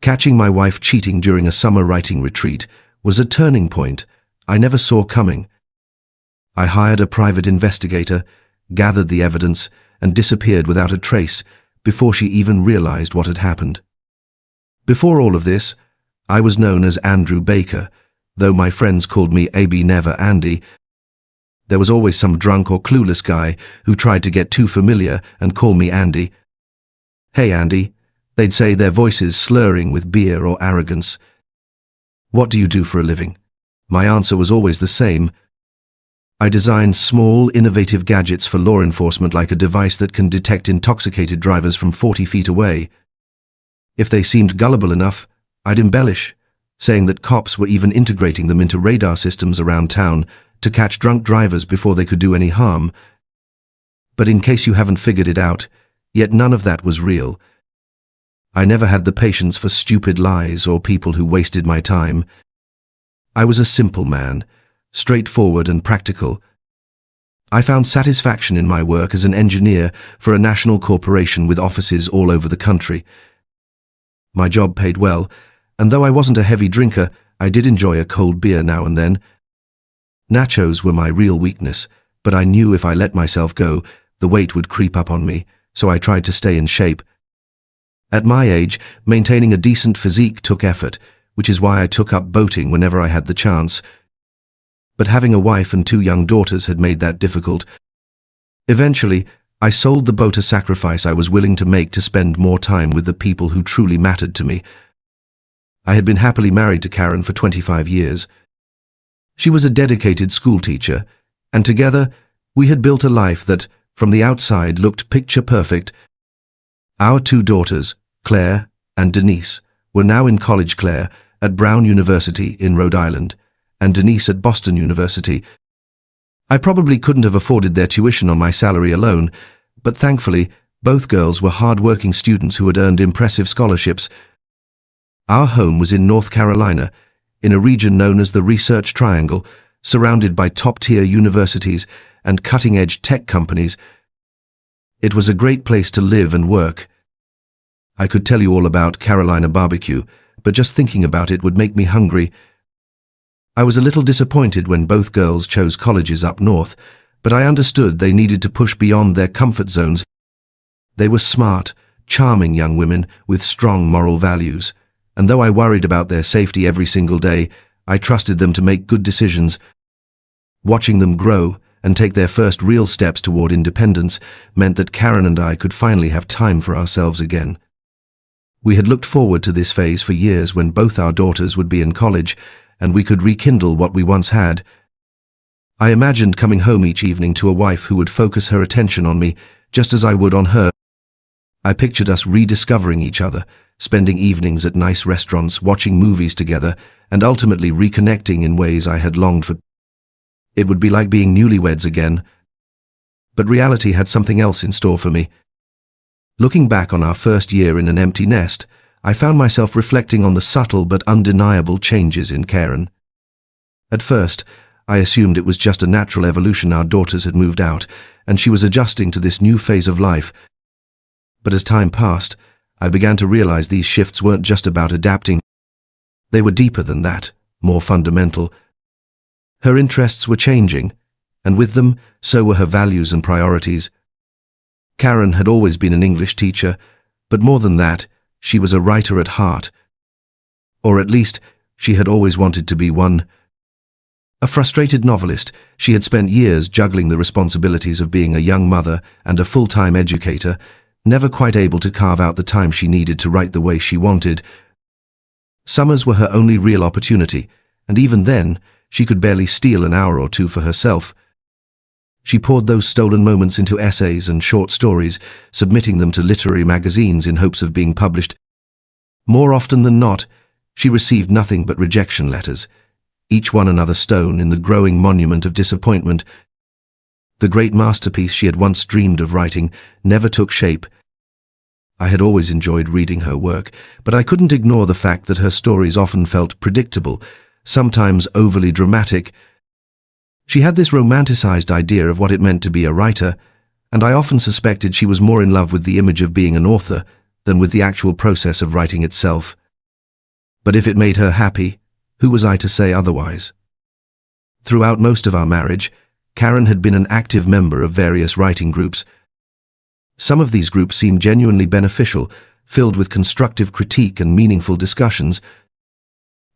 Catching my wife cheating during a summer writing retreat was a turning point I never saw coming. I hired a private investigator, gathered the evidence, and disappeared without a trace before she even realized what had happened. Before all of this, I was known as Andrew Baker, though my friends called me AB Never Andy. There was always some drunk or clueless guy who tried to get too familiar and call me Andy. "Hey Andy," they'd say, their voices slurring with beer or arrogance. "What do you do for a living?" My answer was always the same. I designed small, innovative gadgets for law enforcement, like a device that can detect intoxicated drivers from 40 feet away. If they seemed gullible enough, I'd embellish, saying that cops were even integrating them into radar systems around town to catch drunk drivers before they could do any harm. But in case you haven't figured it out, yet none of that was real. I never had the patience for stupid lies or people who wasted my time. I was a simple man, straightforward and practical. I found satisfaction in my work as an engineer for a national corporation with offices all over the country. My job paid well, and though I wasn't a heavy drinker, I did enjoy a cold beer now and then. Nachos were my real weakness, but I knew if I let myself go, the weight would creep up on me, so I tried to stay in shape. At my age, maintaining a decent physique took effort, which is why I took up boating whenever I had the chance. But having a wife and 2 young daughters had made that difficult. Eventually, I sold the boat, a sacrifice I was willing to make to spend more time with the people who truly mattered to me. I had been happily married to Karen for 25 years. She was a dedicated schoolteacher, and together we had built a life that, from the outside, looked picture perfect. Our 2 daughters, Claire and Denise, were now in college, Claire at Brown University in Rhode Island, and Denise at Boston University. I probably couldn't have afforded their tuition on my salary alone, but thankfully, both girls were hard-working students who had earned impressive scholarships. Our home was in North Carolina, in a region known as the Research Triangle, surrounded by top-tier universities and cutting-edge tech companies. It was a great place to live and work. I could tell you all about Carolina barbecue, but just thinking about it would make me hungry. I was a little disappointed when both girls chose colleges up north, but I understood they needed to push beyond their comfort zones. They were smart, charming young women with strong moral values, and though I worried about their safety every single day, I trusted them to make good decisions. Watching them grow and take their first real steps toward independence meant that Karen and I could finally have time for ourselves again. We had looked forward to this phase for years, when both our daughters would be in college and we could rekindle what we once had. I imagined coming home each evening to a wife who would focus her attention on me, just as I would on her. I pictured us rediscovering each other, spending evenings at nice restaurants, watching movies together, and ultimately reconnecting in ways I had longed for. It would be like being newlyweds again. But reality had something else in store for me. Looking back on our first year in an empty nest, I found myself reflecting on the subtle but undeniable changes in Karen. At first, I assumed it was just a natural evolution. Our daughters had moved out, and she was adjusting to this new phase of life. But as time passed, I began to realize these shifts weren't just about adapting. They were deeper than that, more fundamental. Her interests were changing, and with them, so were her values and priorities. Karen had always been an English teacher, but more than that, she was a writer at heart. Or at least, she had always wanted to be one. A frustrated novelist, she had spent years juggling the responsibilities of being a young mother and a full-time educator, never quite able to carve out the time she needed to write the way she wanted. Summers were her only real opportunity, and even then, she could barely steal an hour or 2 for herself. She poured those stolen moments into essays and short stories, submitting them to literary magazines in hopes of being published. More often than not, she received nothing but rejection letters, each one another stone in the growing monument of disappointment. The great masterpiece she had once dreamed of writing never took shape. I had always enjoyed reading her work, but I couldn't ignore the fact that her stories often felt predictable, sometimes overly dramatic. She had this romanticized idea of what it meant to be a writer, and I often suspected she was more in love with the image of being an author than with the actual process of writing itself. But if it made her happy, who was I to say otherwise? Throughout most of our marriage, Karen had been an active member of various writing groups. Some of these groups seemed genuinely beneficial, filled with constructive critique and meaningful discussions.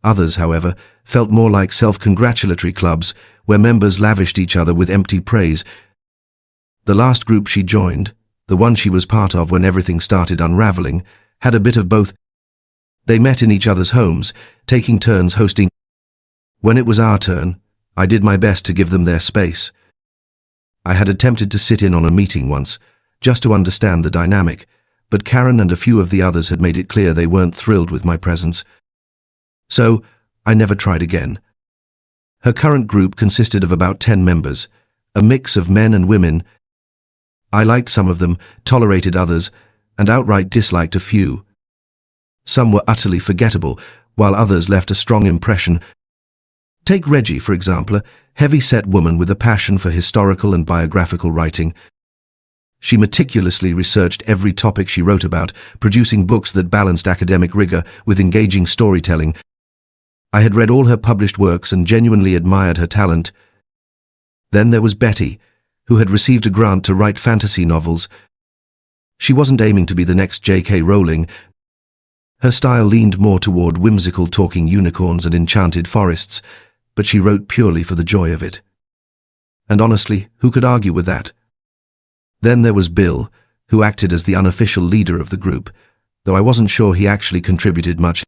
Others, however, felt more like self-congratulatory clubs, where members lavished each other with empty praise. The last group she joined, the one she was part of when everything started unraveling, had a bit of both. They met in each other's homes, taking turns hosting. When it was our turn, I did my best to give them their space. I had attempted to sit in on a meeting once, just to understand the dynamic, but Karen and a few of the others had made it clear they weren't thrilled with my presence. So, I never tried again. Her current group consisted of about 10 members, a mix of men and women. I liked some of them, tolerated others, and outright disliked a few. Some were utterly forgettable, while others left a strong impression. Take Reggie, for example, a heavy-set woman with a passion for historical and biographical writing. She meticulously researched every topic she wrote about, producing books that balanced academic rigor with engaging storytelling. I had read all her published works and genuinely admired her talent. Then there was Betty, who had received a grant to write fantasy novels. She wasn't aiming to be the next J.K. Rowling. Her style leaned more toward whimsical talking unicorns and enchanted forests, but she wrote purely for the joy of it. And honestly, who could argue with that? Then there was Bill, who acted as the unofficial leader of the group, though I wasn't sure he actually contributed much.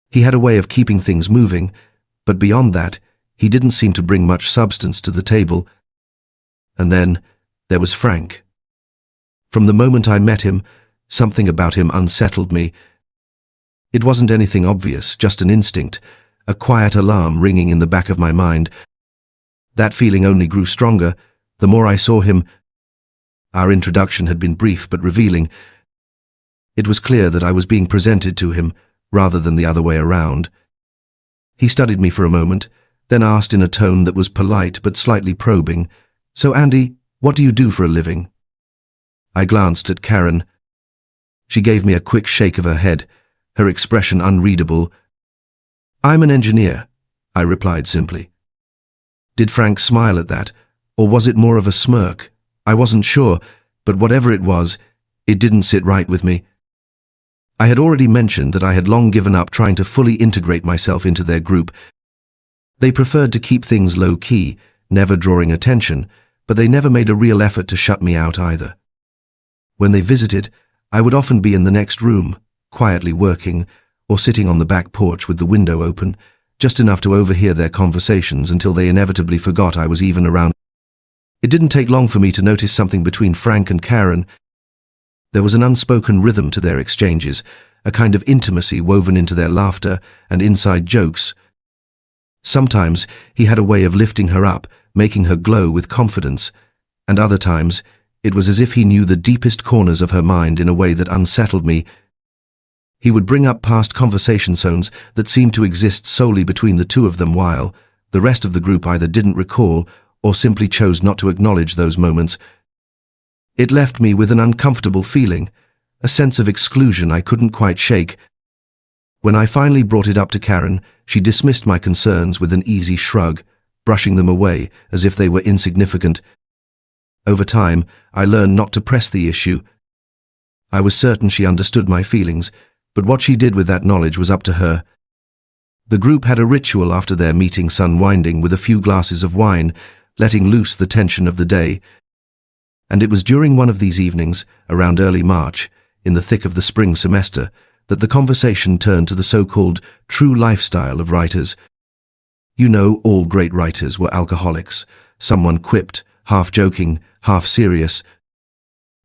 He had a way of keeping things moving, but beyond that, he didn't seem to bring much substance to the table. And then there was Frank. From the moment I met him, something about him unsettled me. It wasn't anything obvious, just an instinct, a quiet alarm ringing in the back of my mind. That feeling only grew stronger the more I saw him. Our introduction had been brief but revealing. It was clear that I was being presented to him, rather than the other way around. He studied me for a moment, then asked in a tone that was polite but slightly probing, "So Andy, what do you do for a living?" I glanced at Karen. She gave me a quick shake of her head, her expression unreadable. "I'm an engineer," I replied simply. Did Frank smile at that, or was it more of a smirk? I wasn't sure, but whatever it was, it didn't sit right with me. I had already mentioned that I had long given up trying to fully integrate myself into their group. They preferred to keep things low-key, never drawing attention, but they never made a real effort to shut me out either. When they visited, I would often be in the next room, quietly working, or sitting on the back porch with the window open, just enough to overhear their conversations until they inevitably forgot I was even around. It didn't take long for me to notice something between Frank and Karen. There was an unspoken rhythm to their exchanges, a kind of intimacy woven into their laughter and inside jokes. Sometimes he had a way of lifting her up, making her glow with confidence, and other times it was as if he knew the deepest corners of her mind in a way that unsettled me. He would bring up past conversation zones that seemed to exist solely between the two of them while the rest of the group either didn't recall or simply chose not to acknowledge those moments. It left me with an uncomfortable feeling, a sense of exclusion I couldn't quite shake. When I finally brought it up to Karen, she dismissed my concerns with an easy shrug, brushing them away as if they were insignificant. Over time, I learned not to press the issue. I was certain she understood my feelings, but what she did with that knowledge was up to her. The group had a ritual after their meetings, unwinding with a few glasses of wine, letting loose the tension of the day. And it was during one of these evenings, around early March, in the thick of the spring semester, that the conversation turned to the so-called true lifestyle of writers. "You know, all great writers were alcoholics," someone quipped, half joking, half serious.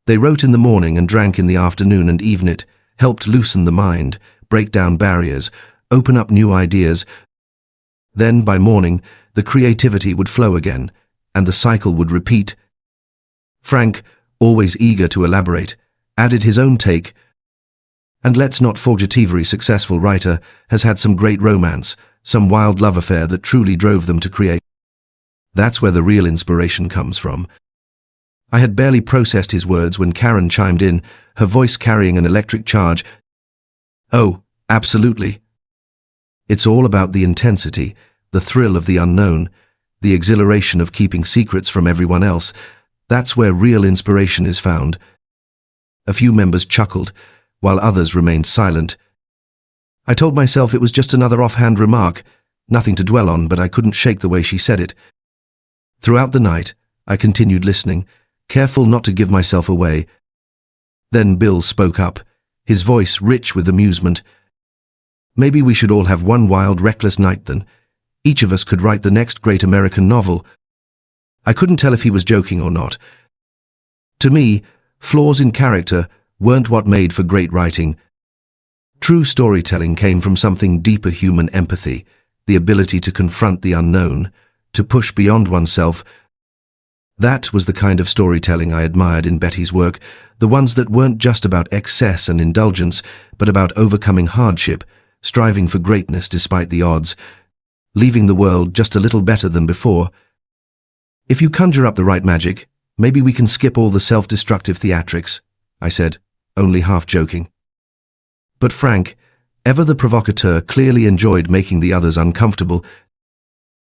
"They wrote in the morning and drank in the afternoon and evening. It helped loosen the mind, break down barriers, open up new ideas. Then, by morning, the creativity would flow again, and the cycle would repeat." Frank, always eager to elaborate, added his own take. "And let's not forget every successful writer has had some great romance, some wild love affair that truly drove them to create. That's where the real inspiration comes from." I had barely processed his words when Karen chimed in, her voice carrying an electric charge. "Oh, absolutely. It's all about the intensity, the thrill of the unknown, the exhilaration of keeping secrets from everyone else. That's where real inspiration is found. A few members chuckled, while others remained silent. I told myself it was just another offhand remark, nothing to dwell on, but I couldn't shake the way she said it. Throughout the night, I continued listening, careful not to give myself away. Then Bill spoke up, his voice rich with amusement. Maybe we should all have one wild, reckless night then. Each of us could write the next great American novel. I couldn't tell if he was joking or not. To me, flaws in character weren't what made for great writing. True storytelling came from something deeper: human empathy, the ability to confront the unknown, to push beyond oneself. That was the kind of storytelling I admired in Betty's work, the ones that weren't just about excess and indulgence, but about overcoming hardship, striving for greatness despite the odds, leaving the world just a little better than before. If you conjure up the right magic, maybe we can skip all the self-destructive theatrics, I said, only half joking. But Frank, ever the provocateur, clearly enjoyed making the others uncomfortable.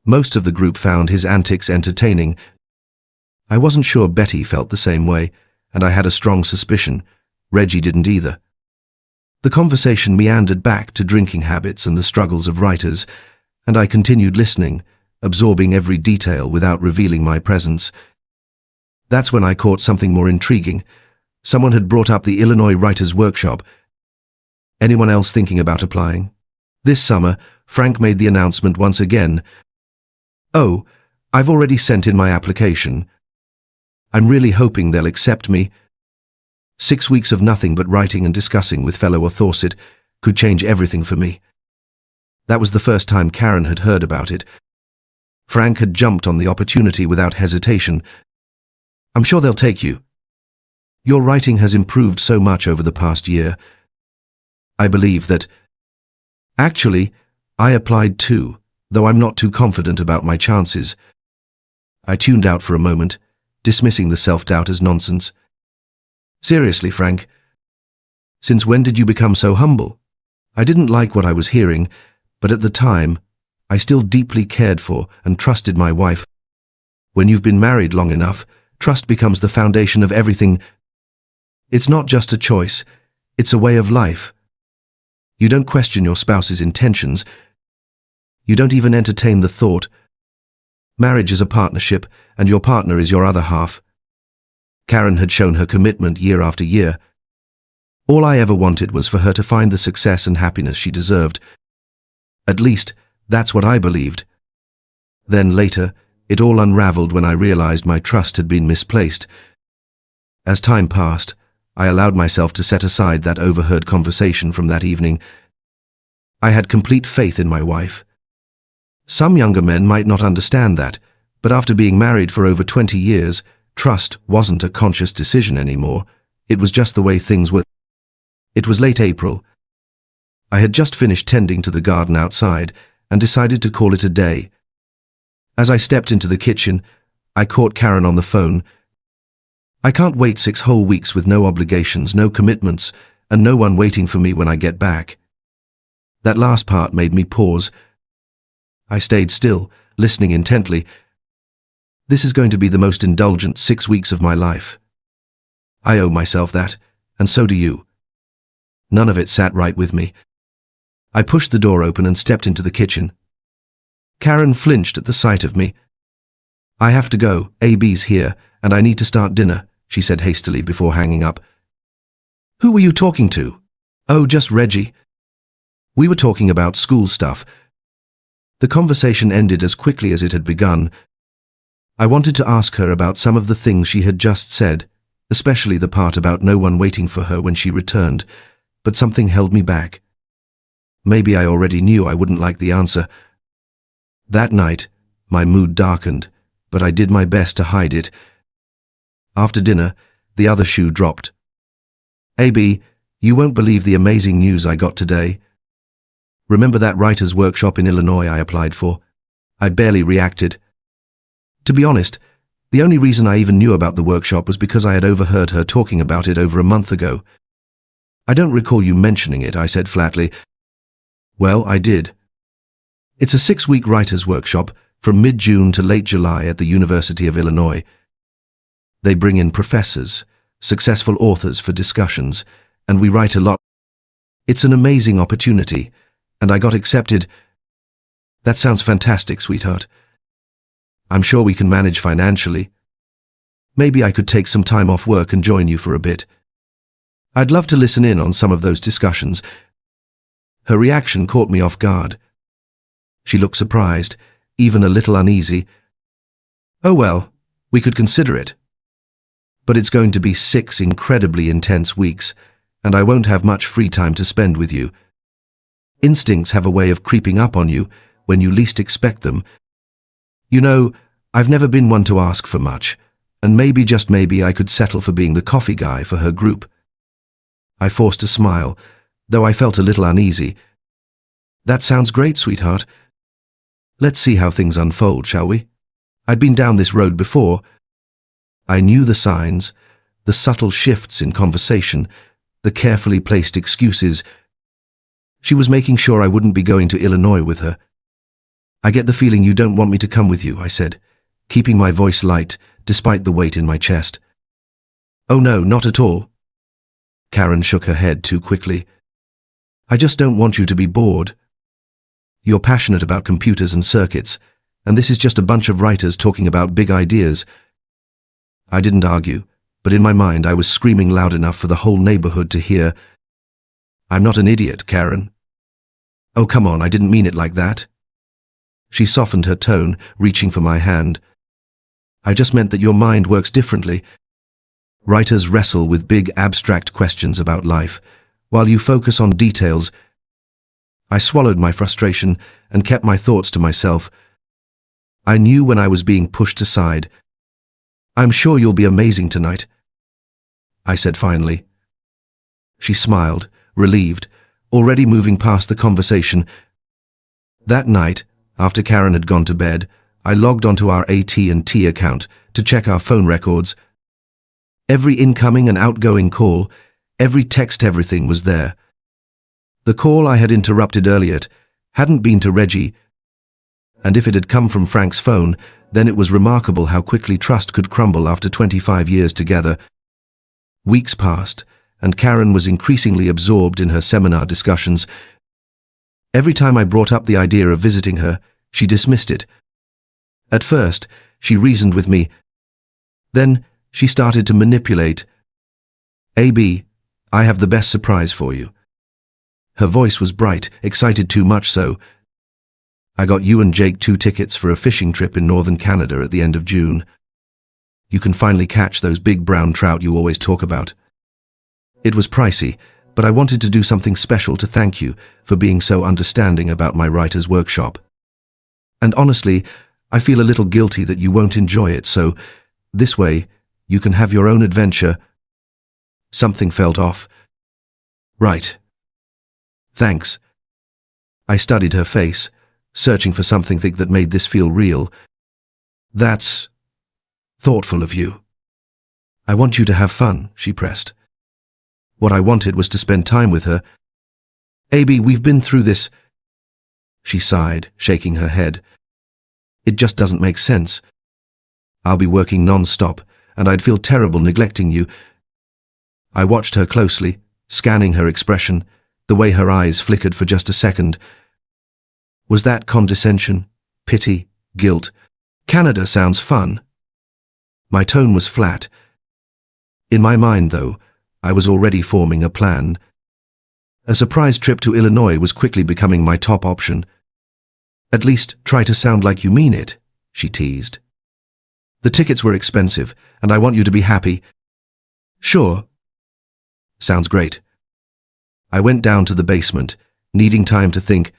Most of the group found his antics entertaining. I wasn't sure Betty felt the same way, and I had a strong suspicion Reggie didn't either. The conversation meandered back to drinking habits and the struggles of writers, and I continued listening, absorbing every detail without revealing my presence. That's when I caught something more intriguing. Someone had brought up the Illinois Writers' Workshop. Anyone else thinking about applying? This summer, Frank made the announcement once again. Oh, I've already sent in my application. I'm really hoping they'll accept me. 6 weeks of nothing but writing and discussing with fellow authorship could change everything for me. That was the first time Karen had heard about it. Frank had jumped on the opportunity without hesitation. I'm sure they'll take you. Your writing has improved so much over the past year. I believe that. Actually, I applied too, though I'm not too confident about my chances. I tuned out for a moment, dismissing the self-doubt as nonsense. Seriously, Frank, since when did you become so humble? I didn't like what I was hearing, but at the time, I still deeply cared for and trusted my wife. When you've been married long enough, trust becomes the foundation of everything. It's not just a choice, it's a way of life. You don't question your spouse's intentions. You don't even entertain the thought. Marriage is a partnership, and your partner is your other half. Karen had shown her commitment year after year. All I ever wanted was for her to find the success and happiness she deserved. At least, that's what I believed. Then later, it all unraveled when I realized my trust had been misplaced. As time passed, I allowed myself to set aside that overheard conversation from that evening. I had complete faith in my wife. Some younger men might not understand that, but after being married for over 20 years, trust wasn't a conscious decision anymore. It was just the way things were. It was late April. I had just finished tending to the garden outside and decided to call it a day. As I stepped into the kitchen, I caught Karen on the phone. I can't wait 6 whole weeks with no obligations, no commitments, and no one waiting for me when I get back. That last part made me pause. I stayed still, listening intently. This is going to be the most indulgent 6 weeks of my life. I owe myself that, and so do you. None of it sat right with me. I pushed the door open and stepped into the kitchen. Karen flinched at the sight of me. I have to go, AB's here, and I need to start dinner, she said hastily before hanging up. Who were you talking to? Oh, just Reggie. We were talking about school stuff. The conversation ended as quickly as it had begun. I wanted to ask her about some of the things she had just said, especially the part about no one waiting for her when she returned, but something held me back. Maybe I already knew I wouldn't like the answer. That night, my mood darkened, but I did my best to hide it. After dinner, the other shoe dropped. AB, you won't believe the amazing news I got today. Remember that writer's workshop in Illinois I applied for? I barely reacted. To be honest, the only reason I even knew about the workshop was because I had overheard her talking about it over a month ago. I don't recall you mentioning it, I said flatly. Well, I did. It's a 6-week writers' workshop from mid-June to late July at the University of Illinois. They bring in professors, successful authors for discussions, and we write a lot. It's an amazing opportunity, and I got accepted. That sounds fantastic, sweetheart. I'm sure we can manage financially. Maybe I could take some time off work and join you for a bit. I'd love to listen in on some of those discussions. Her reaction caught me off guard. She looked surprised, even a little uneasy. Oh well, we could consider it. But it's going to be 6 incredibly intense weeks, and I won't have much free time to spend with you. Instincts have a way of creeping up on you when you least expect them. You know, I've never been one to ask for much, and maybe, just maybe, I could settle for being the coffee guy for her group. I forced a smile, though I felt a little uneasy. That sounds great, sweetheart. Let's see how things unfold, shall we? I'd been down this road before. I knew the signs, the subtle shifts in conversation, the carefully placed excuses. She was making sure I wouldn't be going to Illinois with her. I get the feeling you don't want me to come with you, I said, keeping my voice light despite the weight in my chest. Oh no, not at all. Karen shook her head too quickly. I just don't want you to be bored. You're passionate about computers and circuits, and this is just a bunch of writers talking about big ideas. I didn't argue, but in my mind I was screaming loud enough for the whole neighborhood to hear. I'm not an idiot, Karen. Oh, come on, I didn't mean it like that. She softened her tone, reaching for my hand. I just meant that your mind works differently. Writers wrestle with big, abstract questions about life, while you focus on details. I swallowed my frustration and kept my thoughts to myself. I knew when I was being pushed aside. I'm sure you'll be amazing tonight, I said finally. She smiled, relieved, already moving past the conversation. That night, after Karen had gone to bed, I logged onto our AT&T account to check our phone records. Every incoming and outgoing call, every text, everything was there. The call I had interrupted earlier hadn't been to Reggie, and if it had come from Frank's phone, then it was remarkable how quickly trust could crumble after 25 years together. Weeks passed, and Karen was increasingly absorbed in her seminar discussions. Every time I brought up the idea of visiting her, she dismissed it. At first, she reasoned with me. Then, she started to manipulate. AB, I have the best surprise for you. Her voice was bright, excited too much so. I got you and Jake 2 tickets for a fishing trip in northern Canada at the end of June. You can finally catch those big brown trout you always talk about. It was pricey, but I wanted to do something special to thank you for being so understanding about my writer's workshop. And honestly, I feel a little guilty that you won't enjoy it, so this way, you can have your own adventure. Something felt off. Right. Thanks. I studied her face, searching for something that made this feel real. That's thoughtful of you. I want you to have fun, she pressed. What I wanted was to spend time with her. AB, we've been through this. She sighed, shaking her head. It just doesn't make sense. I'll be working non-stop, and I'd feel terrible neglecting you. I watched her closely, scanning her expression, the way her eyes flickered for just a second. Was that condescension, pity, guilt? Canada sounds fun. My tone was flat. In my mind, though, I was already forming a plan. A surprise trip to Illinois was quickly becoming my top option. At least try to sound like you mean it, she teased. The tickets were expensive, and I want you to be happy. Sure. Sounds great. I went down to the basement, needing time to think.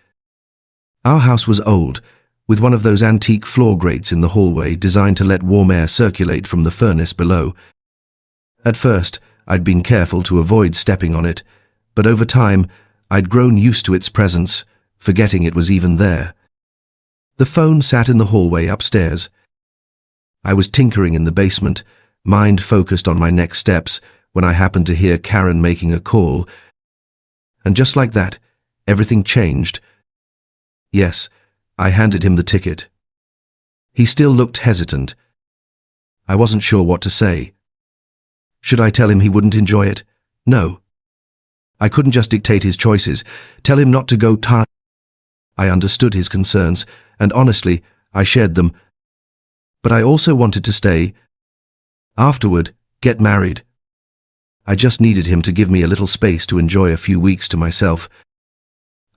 Our house was old, with one of those antique floor grates in the hallway designed to let warm air circulate from the furnace below. At first, I'd been careful to avoid stepping on it, but over time, I'd grown used to its presence, forgetting it was even there. The phone sat in the hallway upstairs. I was tinkering in the basement, mind focused on my next steps, when I happened to hear Karen making a call. And just like that, everything changed. Yes, I handed him the ticket. He still looked hesitant. I wasn't sure what to say. Should I tell him he wouldn't enjoy it? No. I couldn't just dictate his choices, tell him not to go I understood his concerns, and honestly, I shared them. But I also wanted to stay. Afterward, get married. I just needed him to give me a little space to enjoy a few weeks to myself.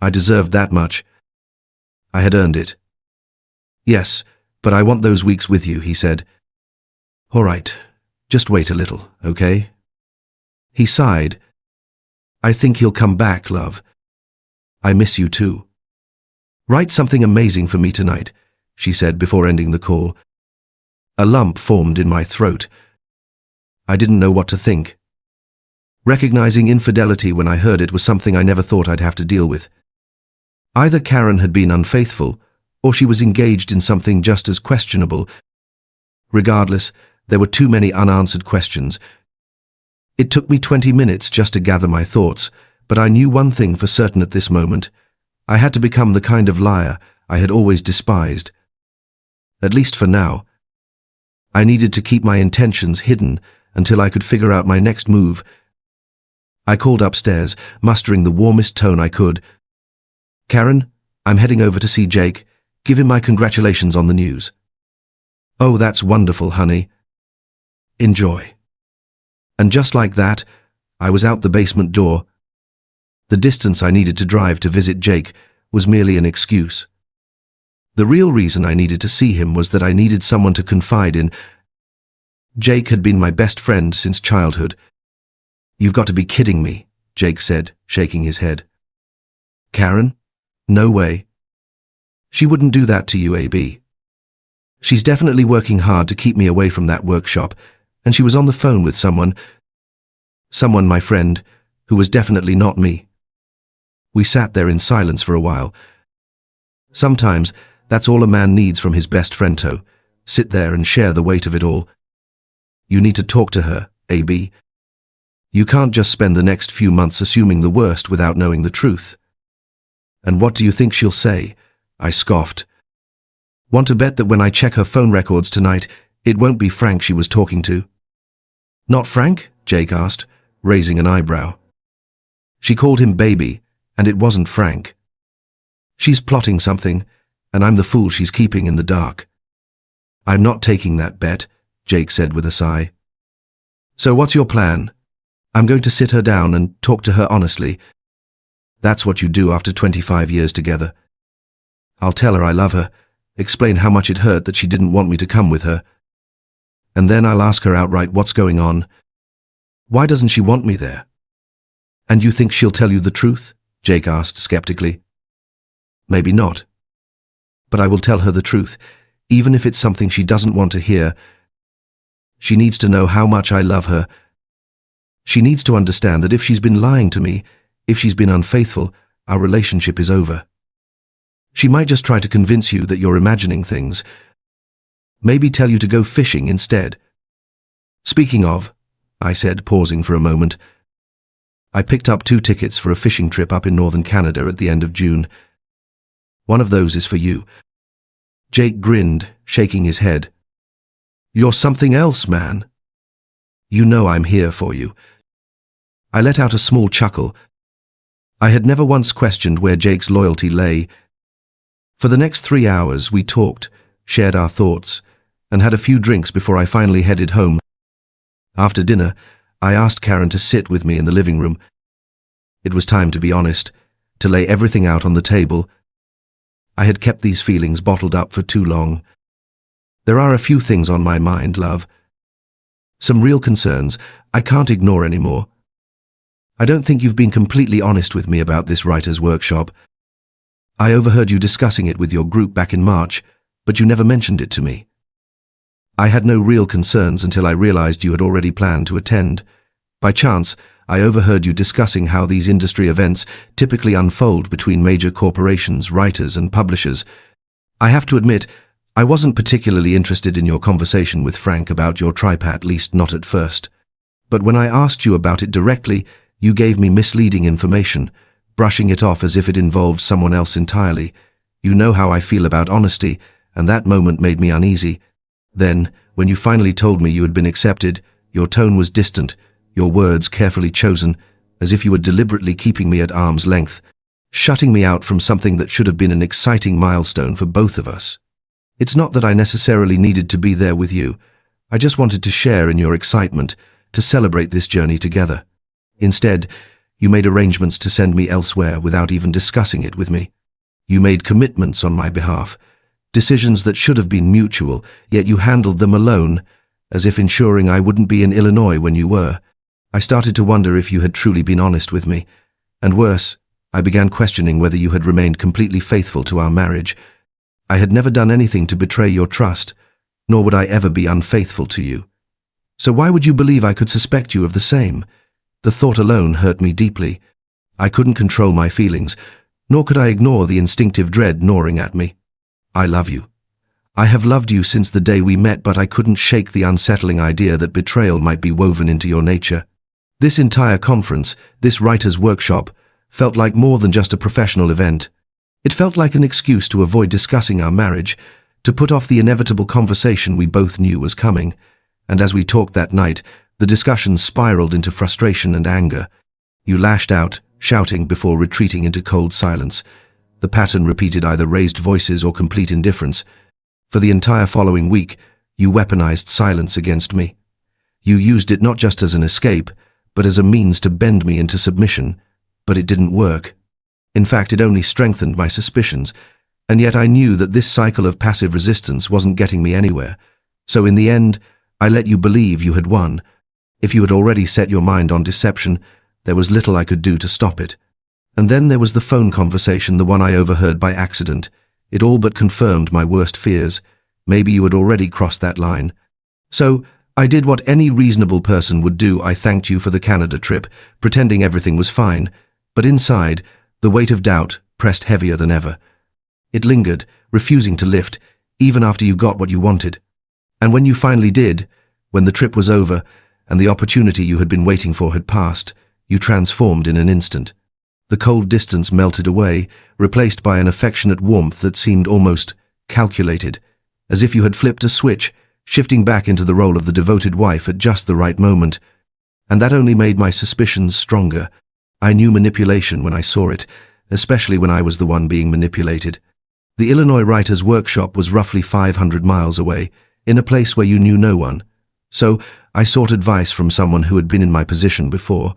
I deserved that much. I had earned it. Yes, but I want those weeks with you, he said. All right, just wait a little, okay? He sighed. I think he'll come back, love. I miss you too. Write something amazing for me tonight, she said before ending the call. A lump formed in my throat. I didn't know what to think. Recognizing infidelity when I heard it was something I never thought I'd have to deal with. Either Karen had been unfaithful, or she was engaged in something just as questionable. Regardless, there were too many unanswered questions. It took me 20 minutes just to gather my thoughts, but I knew one thing for certain at this moment. I had to become the kind of liar I had always despised. At least for now. I needed to keep my intentions hidden until I could figure out my next move. I called upstairs, mustering the warmest tone I could. Karen, I'm heading over to see Jake. Give him my congratulations on the news. Oh, that's wonderful, honey. Enjoy. And just like that, I was out the basement door. The distance I needed to drive to visit Jake was merely an excuse. The real reason I needed to see him was that I needed someone to confide in. Jake had been my best friend since childhood. You've got to be kidding me, Jake said, shaking his head. Karen? No way. She wouldn't do that to you, AB. She's definitely working hard to keep me away from that workshop, and she was on the phone with someone, my friend, who was definitely not me. We sat there in silence for a while. Sometimes, that's all a man needs from his best friend to sit there and share the weight of it all. You need to talk to her, AB. You can't just spend the next few months assuming the worst without knowing the truth. And what do you think she'll say? I scoffed. Want to bet that when I check her phone records tonight, it won't be Frank she was talking to? Not Frank? Jake asked, raising an eyebrow. She called him baby, and it wasn't Frank. She's plotting something, and I'm the fool she's keeping in the dark. I'm not taking that bet, Jake said with a sigh. So what's your plan? I'm going to sit her down and talk to her honestly. That's what you do after 25 years together. I'll tell her I love her, explain how much it hurt that she didn't want me to come with her. And then I'll ask her outright what's going on. Why doesn't she want me there? And you think she'll tell you the truth? Jake asked skeptically. Maybe not. But I will tell her the truth, even if it's something she doesn't want to hear. She needs to know how much I love her. She needs to understand that if she's been lying to me, if she's been unfaithful, our relationship is over. She might just try to convince you that you're imagining things. Maybe tell you to go fishing instead. Speaking of, I said, pausing for a moment, I picked up 2 tickets for a fishing trip up in northern Canada at the end of June. One of those is for you. Jake grinned, shaking his head. You're something else, man. You know I'm here for you. I let out a small chuckle. I had never once questioned where Jake's loyalty lay. For the next 3 hours we talked, shared our thoughts, and had a few drinks before I finally headed home. After dinner, I asked Karen to sit with me in the living room. It was time to be honest, to lay everything out on the table. I had kept these feelings bottled up for too long. There are a few things on my mind, love. Some real concerns I can't ignore anymore. I don't think you've been completely honest with me about this writer's workshop. I overheard you discussing it with your group back in March, but you never mentioned it to me. I had no real concerns until I realized you had already planned to attend. By chance, I overheard you discussing how these industry events typically unfold between major corporations, writers, and publishers. I have to admit, I wasn't particularly interested in your conversation with Frank about your tripad, at least not at first. But when I asked you about it directly, you gave me misleading information, brushing it off as if it involved someone else entirely. You know how I feel about honesty, and that moment made me uneasy. Then, when you finally told me you had been accepted, your tone was distant, your words carefully chosen, as if you were deliberately keeping me at arm's length, shutting me out from something that should have been an exciting milestone for both of us. It's not that I necessarily needed to be there with you. I just wanted to share in your excitement, to celebrate this journey together. Instead, you made arrangements to send me elsewhere without even discussing it with me. You made commitments on my behalf, decisions that should have been mutual, yet you handled them alone, as if ensuring I wouldn't be in Illinois when you were. I started to wonder if you had truly been honest with me, and worse, I began questioning whether you had remained completely faithful to our marriage. I had never done anything to betray your trust, nor would I ever be unfaithful to you. So why would you believe I could suspect you of the same? The thought alone hurt me deeply. I couldn't control my feelings, nor could I ignore the instinctive dread gnawing at me. I love you. I have loved you since the day we met, but I couldn't shake the unsettling idea that betrayal might be woven into your nature. This entire conference, this writer's workshop, felt like more than just a professional event. It felt like an excuse to avoid discussing our marriage, to put off the inevitable conversation we both knew was coming. And as we talked that night, the discussion spiraled into frustration and anger. You lashed out, shouting before retreating into cold silence. The pattern repeated either raised voices or complete indifference. For the entire following week, you weaponized silence against me. You used it not just as an escape, but as a means to bend me into submission. But it didn't work. In fact, it only strengthened my suspicions, and yet I knew that this cycle of passive resistance wasn't getting me anywhere. So in the end, I let you believe you had won. If you had already set your mind on deception, there was little I could do to stop it. And then there was the phone conversation, the one I overheard by accident. It all but confirmed my worst fears. Maybe you had already crossed that line. So, I did what any reasonable person would do. I thanked you for the Canada trip, pretending everything was fine. But inside, the weight of doubt pressed heavier than ever. It lingered, refusing to lift, even after you got what you wanted. And when you finally did, when the trip was over, and the opportunity you had been waiting for had passed, you transformed in an instant. The cold distance melted away, replaced by an affectionate warmth that seemed almost calculated, as if you had flipped a switch, shifting back into the role of the devoted wife at just the right moment. And that only made my suspicions stronger. I knew manipulation when I saw it, especially when I was the one being manipulated. The Illinois Writers' Workshop was roughly 500 miles away, in a place where you knew no one. So I sought advice from someone who had been in my position before.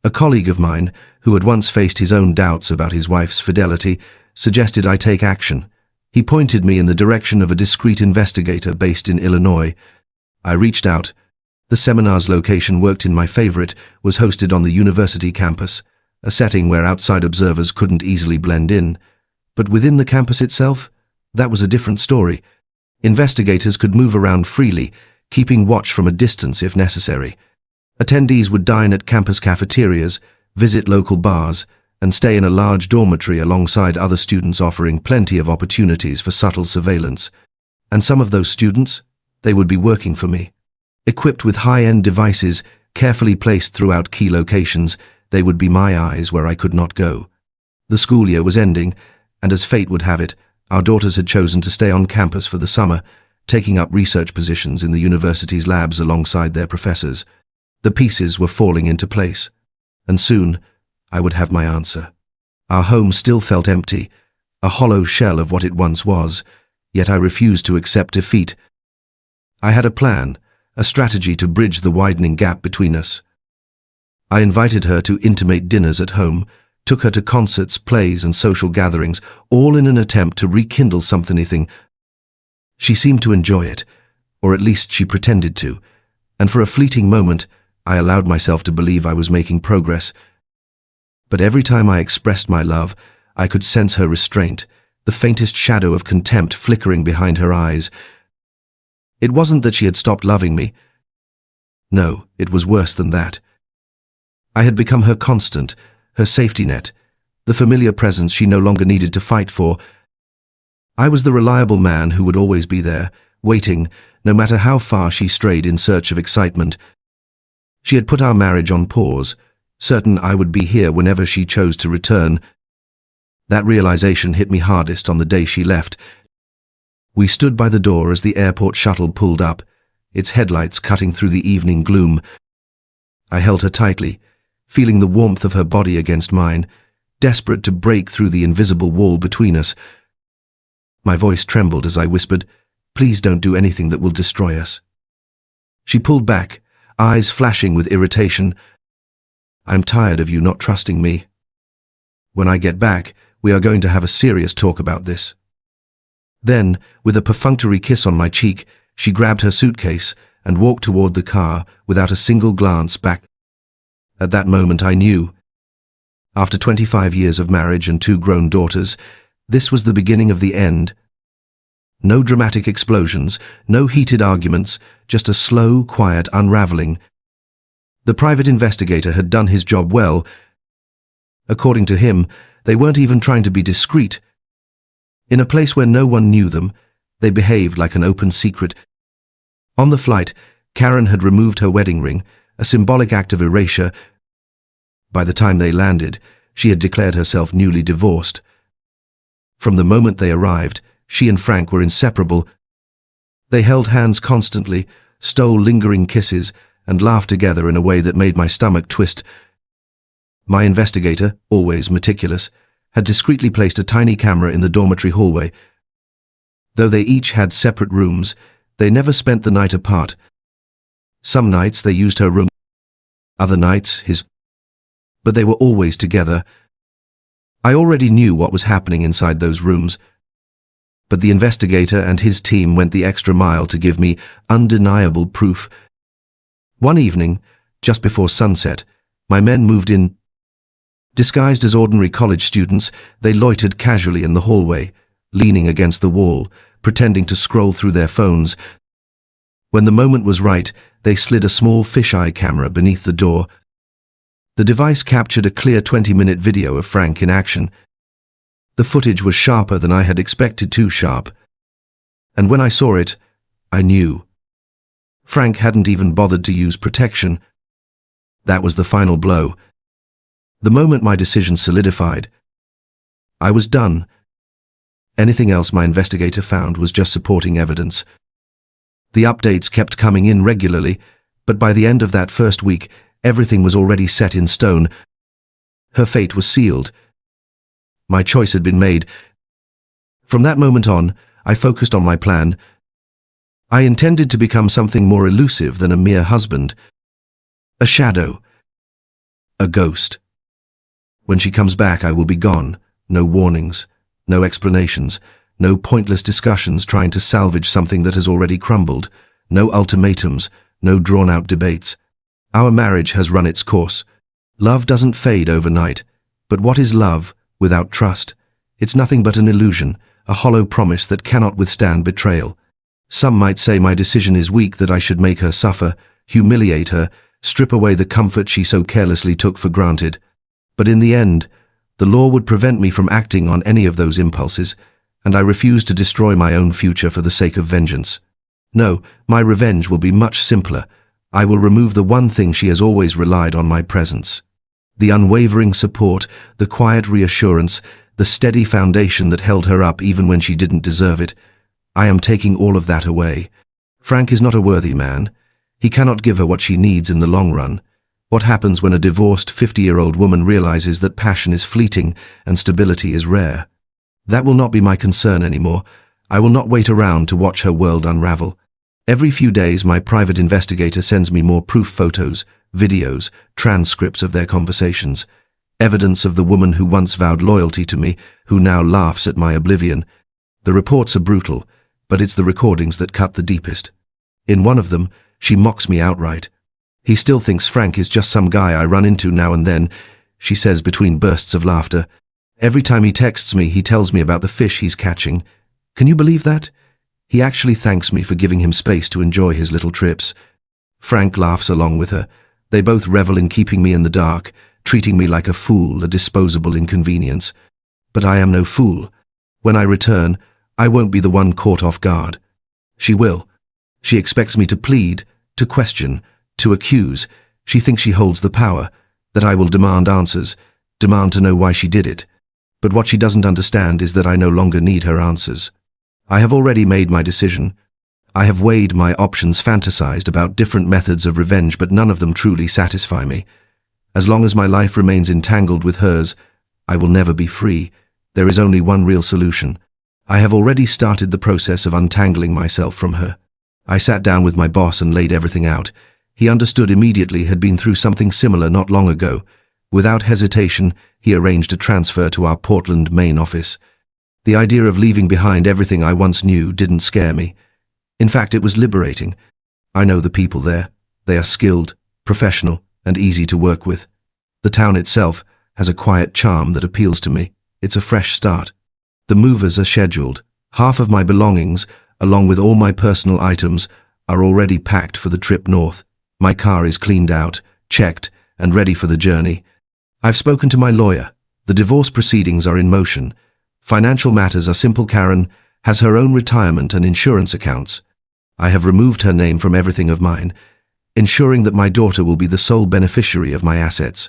A colleague of mine, who had once faced his own doubts about his wife's fidelity, suggested I take action. He pointed me in the direction of a discreet investigator based in Illinois. I reached out. The seminar's location worked in my favor. It was hosted on the university campus, a setting where outside observers couldn't easily blend in. But within the campus itself, that was a different story. Investigators could move around freely, keeping watch from a distance if necessary. Attendees would dine at campus cafeterias, visit local bars, and stay in a large dormitory alongside other students, offering plenty of opportunities for subtle surveillance. And some of those students, they would be working for me. Equipped with high-end devices, carefully placed throughout key locations, they would be my eyes where I could not go. The school year was ending, and as fate would have it, our daughters had chosen to stay on campus for the summer, taking up research positions in the university's labs alongside their professors. The pieces were falling into place, and soon I would have my answer. Our home still felt empty, a hollow shell of what it once was, yet I refused to accept defeat. I had a plan, a strategy to bridge the widening gap between us. I invited her to intimate dinners at home, took her to concerts, plays, and social gatherings, all in an attempt to rekindle something. She seemed to enjoy it, or at least she pretended to, and for a fleeting moment, I allowed myself to believe I was making progress. But every time I expressed my love, I could sense her restraint, the faintest shadow of contempt flickering behind her eyes. It wasn't that she had stopped loving me. No, it was worse than that. I had become her constant, her safety net, the familiar presence she no longer needed to fight for. I was the reliable man who would always be there, waiting, no matter how far she strayed in search of excitement. She had put our marriage on pause, certain I would be here whenever she chose to return. That realization hit me hardest on the day she left. We stood by the door as the airport shuttle pulled up, its headlights cutting through the evening gloom. I held her tightly, feeling the warmth of her body against mine, desperate to break through the invisible wall between us. My voice trembled as I whispered, "Please don't do anything that will destroy us." She pulled back, eyes flashing with irritation. "I'm tired of you not trusting me. When I get back, we are going to have a serious talk about this." Then, with a perfunctory kiss on my cheek, she grabbed her suitcase and walked toward the car without a single glance back. At that moment I knew. After 25 years of marriage and 2 grown daughters, this was the beginning of the end. No dramatic explosions, no heated arguments, just a slow, quiet unraveling. The private investigator had done his job well. According to him, they weren't even trying to be discreet. In a place where no one knew them, they behaved like an open secret. On the flight, Karen had removed her wedding ring, a symbolic act of erasure. By the time they landed, she had declared herself newly divorced. From the moment they arrived, she and Frank were inseparable. They held hands constantly, stole lingering kisses, and laughed together in a way that made my stomach twist. My investigator, always meticulous, had discreetly placed a tiny camera in the dormitory hallway. Though they each had separate rooms, they never spent the night apart. Some nights they used her room, other nights his, but they were always together. I already knew what was happening inside those rooms, but the investigator and his team went the extra mile to give me undeniable proof. One evening, just before sunset, my men moved in. Disguised as ordinary college students, they loitered casually in the hallway, leaning against the wall, pretending to scroll through their phones. When the moment was right, they slid a small fisheye camera beneath the door. The device captured a clear 20-minute video of Frank in action. The footage was sharper than I had expected, too sharp. And when I saw it, I knew. Frank hadn't even bothered to use protection. That was the final blow. The moment my decision solidified, I was done. Anything else my investigator found was just supporting evidence. The updates kept coming in regularly, but by the end of that first week, everything was already set in stone. Her fate was sealed. My choice had been made. From that moment on, I focused on my plan. I intended to become something more elusive than a mere husband. A shadow. A ghost. When she comes back, I will be gone. No warnings, no explanations, no pointless discussions trying to salvage something that has already crumbled, no ultimatums, no drawn-out debates. Our marriage has run its course. Love doesn't fade overnight, but what is love without trust? It's nothing but an illusion, a hollow promise that cannot withstand betrayal. Some might say my decision is weak, that I should make her suffer, humiliate her, strip away the comfort she so carelessly took for granted. But in the end, the law would prevent me from acting on any of those impulses, and I refuse to destroy my own future for the sake of vengeance. No, my revenge will be much simpler. I will remove the one thing she has always relied on: my presence. The unwavering support, the quiet reassurance, the steady foundation that held her up even when she didn't deserve it. I am taking all of that away. Frank is not a worthy man. He cannot give her what she needs in the long run. What happens when a divorced 50-year-old woman realizes that passion is fleeting and stability is rare? That will not be my concern anymore. I will not wait around to watch her world unravel. Every few days, my private investigator sends me more proof photos, videos, transcripts of their conversations. Evidence of the woman who once vowed loyalty to me, who now laughs at my oblivion. The reports are brutal, but it's the recordings that cut the deepest. In one of them, she mocks me outright. "He still thinks Frank is just some guy I run into now and then," she says between bursts of laughter. "Every time he texts me, he tells me about the fish he's catching. Can you believe that? He actually thanks me for giving him space to enjoy his little trips." Frank laughs along with her. They both revel in keeping me in the dark, treating me like a fool, a disposable inconvenience. But I am no fool. When I return, I won't be the one caught off guard. She will. She expects me to plead, to question, to accuse. She thinks she holds the power, that I will demand answers, demand to know why she did it. But what she doesn't understand is that I no longer need her answers. I have already made my decision. I have weighed my options, fantasized about different methods of revenge, but none of them truly satisfy me. As long as my life remains entangled with hers, I will never be free. There is only one real solution. I have already started the process of untangling myself from her. I sat down with my boss and laid everything out. He understood immediately, had been through something similar not long ago. Without hesitation, he arranged a transfer to our Portland main office. The idea of leaving behind everything I once knew didn't scare me. In fact, it was liberating. I know the people there. They are skilled, professional, and easy to work with. The town itself has a quiet charm that appeals to me. It's a fresh start. The movers are scheduled. Half of my belongings, along with all my personal items, are already packed for the trip north. My car is cleaned out, checked, and ready for the journey. I've spoken to my lawyer. The divorce proceedings are in motion. Financial matters are simple. Karen has her own retirement and insurance accounts. I have removed her name from everything of mine, ensuring that my daughter will be the sole beneficiary of my assets.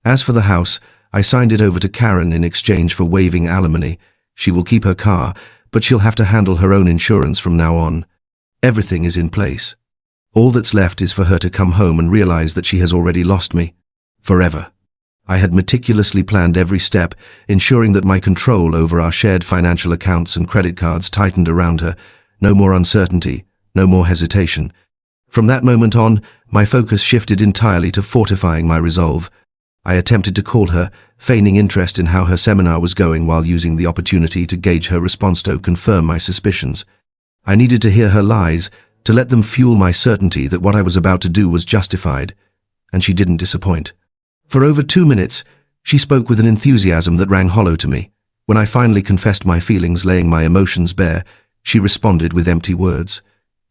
As for the house, I signed it over to Karen in exchange for waiving alimony. She will keep her car, but she'll have to handle her own insurance from now on. Everything is in place. All that's left is for her to come home and realize that she has already lost me. Forever. I had meticulously planned every step, ensuring that my control over our shared financial accounts and credit cards tightened around her. No more uncertainty, no more hesitation. From that moment on, my focus shifted entirely to fortifying my resolve. I attempted to call her, feigning interest in how her seminar was going while using the opportunity to gauge her response to confirm my suspicions. I needed to hear her lies, to let them fuel my certainty that what I was about to do was justified, and she didn't disappoint. For over 2 minutes, she spoke with an enthusiasm that rang hollow to me. When I finally confessed my feelings, laying my emotions bare, she responded with empty words.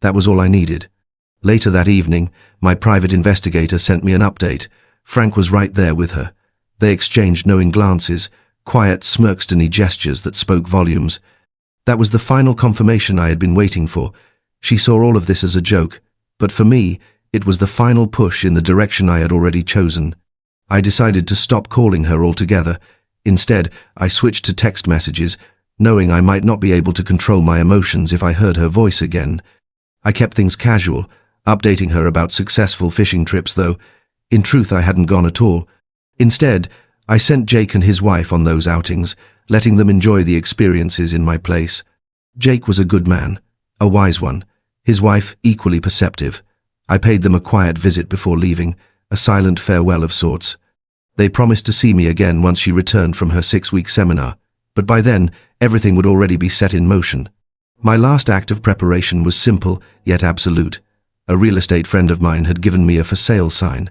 That was all I needed. Later that evening, my private investigator sent me an update. Frank was right there with her. They exchanged knowing glances, quiet smirkstony gestures that spoke volumes. That was the final confirmation I had been waiting for. She saw all of this as a joke, but for me, it was the final push in the direction I had already chosen. I decided to stop calling her altogether. Instead, I switched to text messages, knowing I might not be able to control my emotions if I heard her voice again. I kept things casual, updating her about successful fishing trips, though in truth I hadn't gone at all. Instead, I sent Jake and his wife on those outings, letting them enjoy the experiences in my place. Jake was a good man, a wise one, his wife equally perceptive. I paid them a quiet visit before leaving, a silent farewell of sorts. They promised to see me again once she returned from her 6-week seminar, but by then everything would already be set in motion. My last act of preparation was simple yet absolute. A real estate friend of mine had given me a for sale sign.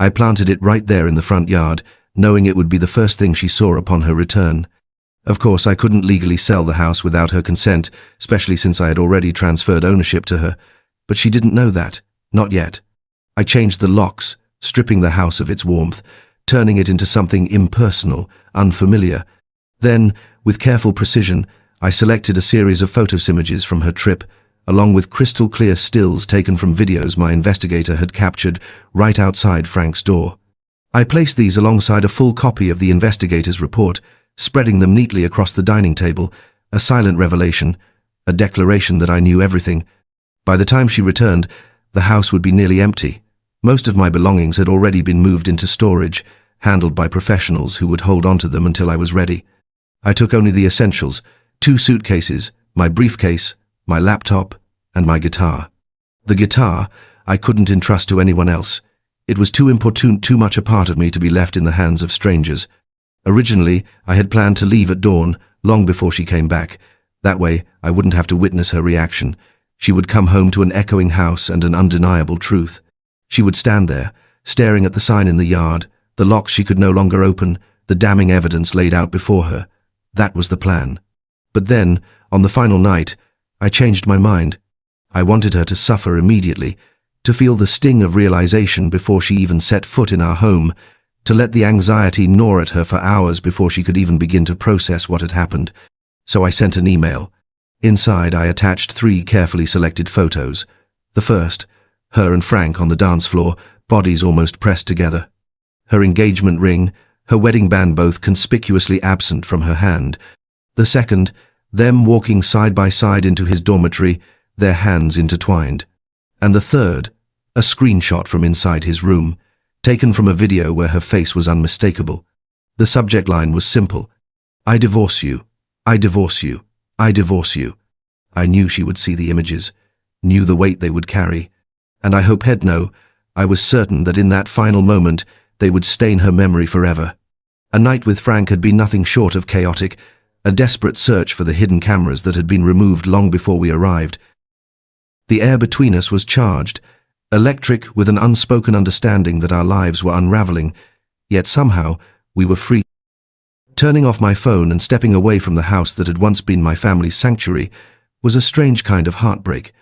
I planted it right there in the front yard, knowing it would be the first thing she saw upon her return. Of course, I couldn't legally sell the house without her consent, especially since I had already transferred ownership to her. But she didn't know that. Not yet. I changed the locks, stripping the house of its warmth, turning it into something impersonal, unfamiliar. Then, with careful precision, I selected a series of images from her trip, along with crystal-clear stills taken from videos my investigator had captured right outside Frank's door. I placed these alongside a full copy of the investigator's report, spreading them neatly across the dining table, a silent revelation, a declaration that I knew everything. By the time she returned, the house would be nearly empty. Most of my belongings had already been moved into storage, handled by professionals who would hold onto them until I was ready. I took only the essentials, 2 suitcases, my briefcase, my laptop, and my guitar. The guitar I couldn't entrust to anyone else. It was too important, too much a part of me to be left in the hands of strangers. Originally, I had planned to leave at dawn, long before she came back. That way, I wouldn't have to witness her reaction. She would come home to an echoing house and an undeniable truth. She would stand there, staring at the sign in the yard, the locks she could no longer open, the damning evidence laid out before her. That was the plan. But then, on the final night, I changed my mind. I wanted her to suffer immediately, to feel the sting of realization before she even set foot in our home, to let the anxiety gnaw at her for hours before she could even begin to process what had happened. So I sent an email. Inside, I attached 3 carefully selected photos. The first, her and Frank on the dance floor, bodies almost pressed together. Her engagement ring, her wedding band both conspicuously absent from her hand. The second, them walking side by side into his dormitory, their hands intertwined. And the third, a screenshot from inside his room, taken from a video where her face was unmistakable. The subject line was simple: "I divorce you, I divorce you, I divorce you." I knew she would see the images, knew the weight they would carry, and I hope he'd know, I was certain that in that final moment they would stain her memory forever. A night with Frank had been nothing short of chaotic, a desperate search for the hidden cameras that had been removed long before we arrived. The air between us was charged, electric, with an unspoken understanding that our lives were unraveling, yet somehow we were free. Turning off my phone and stepping away from the house that had once been my family's sanctuary was a strange kind of heartbreak.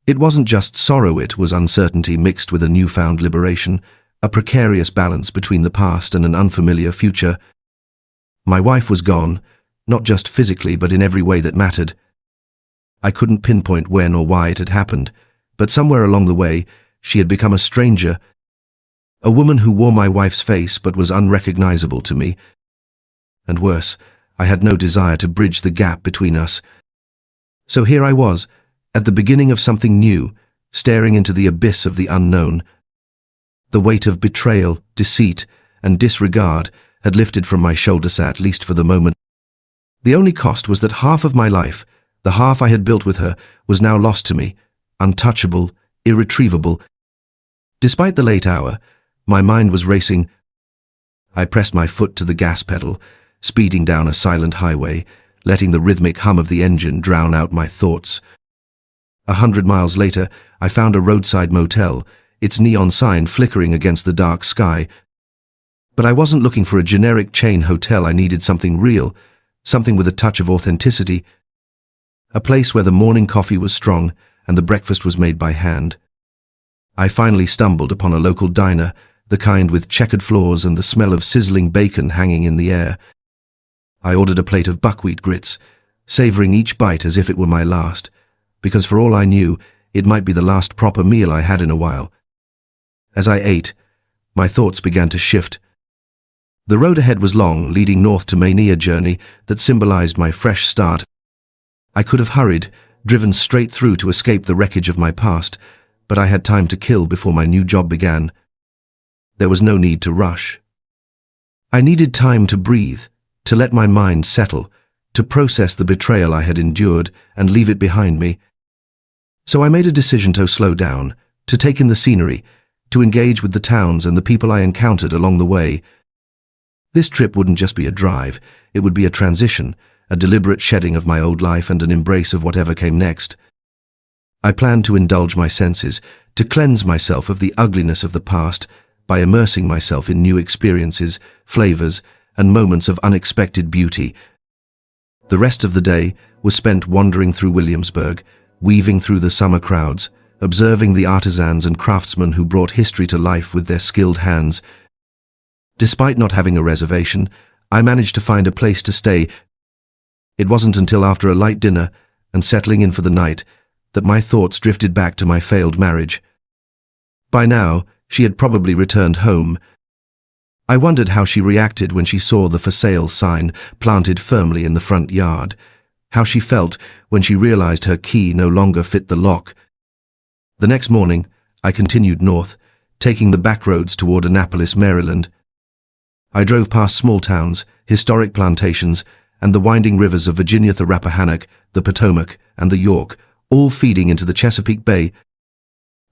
It wasn't just sorrow, it was uncertainty mixed with a newfound liberation, a precarious balance between the past and an unfamiliar future. My wife was gone, not just physically but in every way that mattered. I couldn't pinpoint when or why it had happened, but somewhere along the way she had become a stranger, a woman who wore my wife's face but was unrecognizable to me. And worse, I had no desire to bridge the gap between us. So here I was, at the beginning of something new, staring into the abyss of the unknown. The weight of betrayal, deceit, and disregard had lifted from my shoulders, at least for the moment. The only cost was that half of my life, the half I had built with her, was now lost to me, untouchable, irretrievable. Despite the late hour, my mind was racing. I pressed my foot to the gas pedal, speeding down a silent highway, letting the rhythmic hum of the engine drown out my thoughts. 100 miles later, I found a roadside motel, its neon sign flickering against the dark sky. But I wasn't looking for a generic chain hotel. I needed something real, something with a touch of authenticity. A place where the morning coffee was strong and the breakfast was made by hand. I finally stumbled upon a local diner, the kind with checkered floors and the smell of sizzling bacon hanging in the air. I ordered a plate of buckwheat grits, savoring each bite as if it were my last, because for all I knew, it might be the last proper meal I had in a while. As I ate, my thoughts began to shift. The road ahead was long, leading north to Mania, a journey that symbolized my fresh start. I could have hurried, driven straight through to escape the wreckage of my past, but I had time to kill before my new job began. There was no need to rush. I needed time to breathe, to let my mind settle, to process the betrayal I had endured and leave it behind me. So I made a decision to slow down, to take in the scenery, to engage with the towns and the people I encountered along the way. This trip wouldn't just be a drive, it would be a transition, a deliberate shedding of my old life and an embrace of whatever came next. I planned to indulge my senses, to cleanse myself of the ugliness of the past by immersing myself in new experiences, flavors, and moments of unexpected beauty. The rest of the day was spent wandering through Williamsburg, weaving through the summer crowds, observing the artisans and craftsmen who brought history to life with their skilled hands. Despite not having a reservation, I managed to find a place to stay. It wasn't until after a light dinner and settling in for the night that my thoughts drifted back to my failed marriage. By now, she had probably returned home. I wondered how she reacted when she saw the for sale sign planted firmly in the front yard, how she felt when she realized her key no longer fit the lock. The next morning, I continued north, taking the back roads toward Annapolis, Maryland. I drove past small towns, historic plantations, and the winding rivers of Virginia, the Rappahannock, the Potomac, and the York, all feeding into the Chesapeake Bay.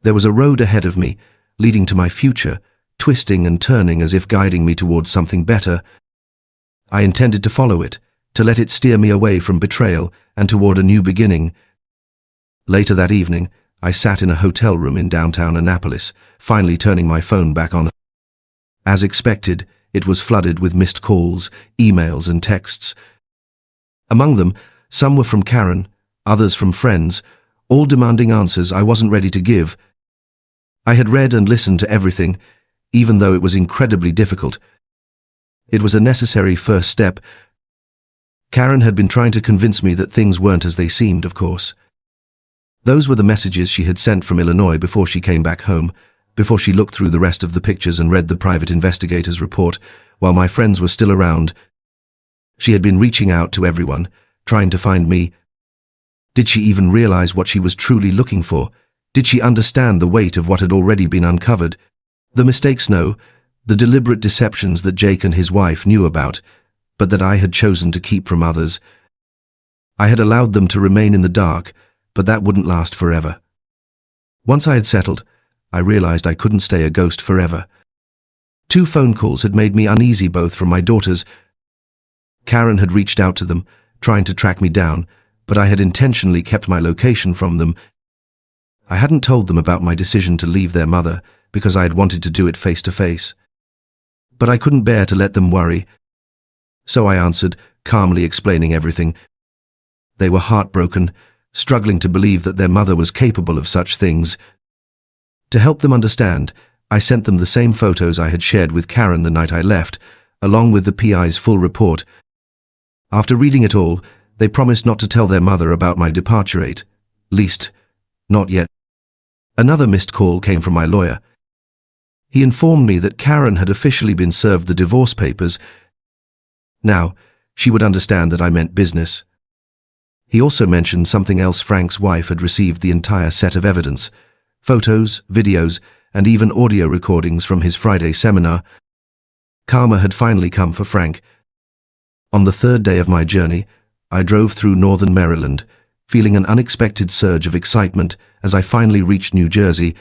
There was a road ahead of me, leading to my future, twisting and turning as if guiding me towards something better. I intended to follow it, to let it steer me away from betrayal and toward a new beginning. Later that evening, I sat in a hotel room in downtown Annapolis, finally turning my phone back on. As expected, it was flooded with missed calls, emails, and texts. Among them, some were from Karen, others from friends, all demanding answers I wasn't ready to give. I had read and listened to everything, even though it was incredibly difficult. It was a necessary first step. Karen had been trying to convince me that things weren't as they seemed, of course. Those were the messages she had sent from Illinois before she came back home, before she looked through the rest of the pictures and read the private investigator's report, while my friends were still around. She had been reaching out to everyone, trying to find me. Did she even realize what she was truly looking for? Did she understand the weight of what had already been uncovered? The mistakes, no, the deliberate deceptions that Jake and his wife knew about, but that I had chosen to keep from others. I had allowed them to remain in the dark, but that wouldn't last forever. Once I had settled, I realized I couldn't stay a ghost forever. 2 phone calls had made me uneasy, both from my daughters. Karen had reached out to them, trying to track me down, but I had intentionally kept my location from them. I hadn't told them about my decision to leave their mother because I had wanted to do it face to face. But I couldn't bear to let them worry. So I answered, calmly explaining everything. They were heartbroken, struggling to believe that their mother was capable of such things. To help them understand, I sent them the same photos I had shared with Karen the night I left, along with the PI's full report. After reading it all, they promised not to tell their mother about my departure at least, not yet. Another missed call came from my lawyer. He informed me that Karen had officially been served the divorce papers. Now, she would understand that I meant business. He also mentioned something else. Frank's wife had received the entire set of evidence, photos, videos, and even audio recordings from his Friday seminar. Karma had finally come for Frank. On the 3rd day of my journey, I drove through northern Maryland, feeling an unexpected surge of excitement as I finally reached New Jersey.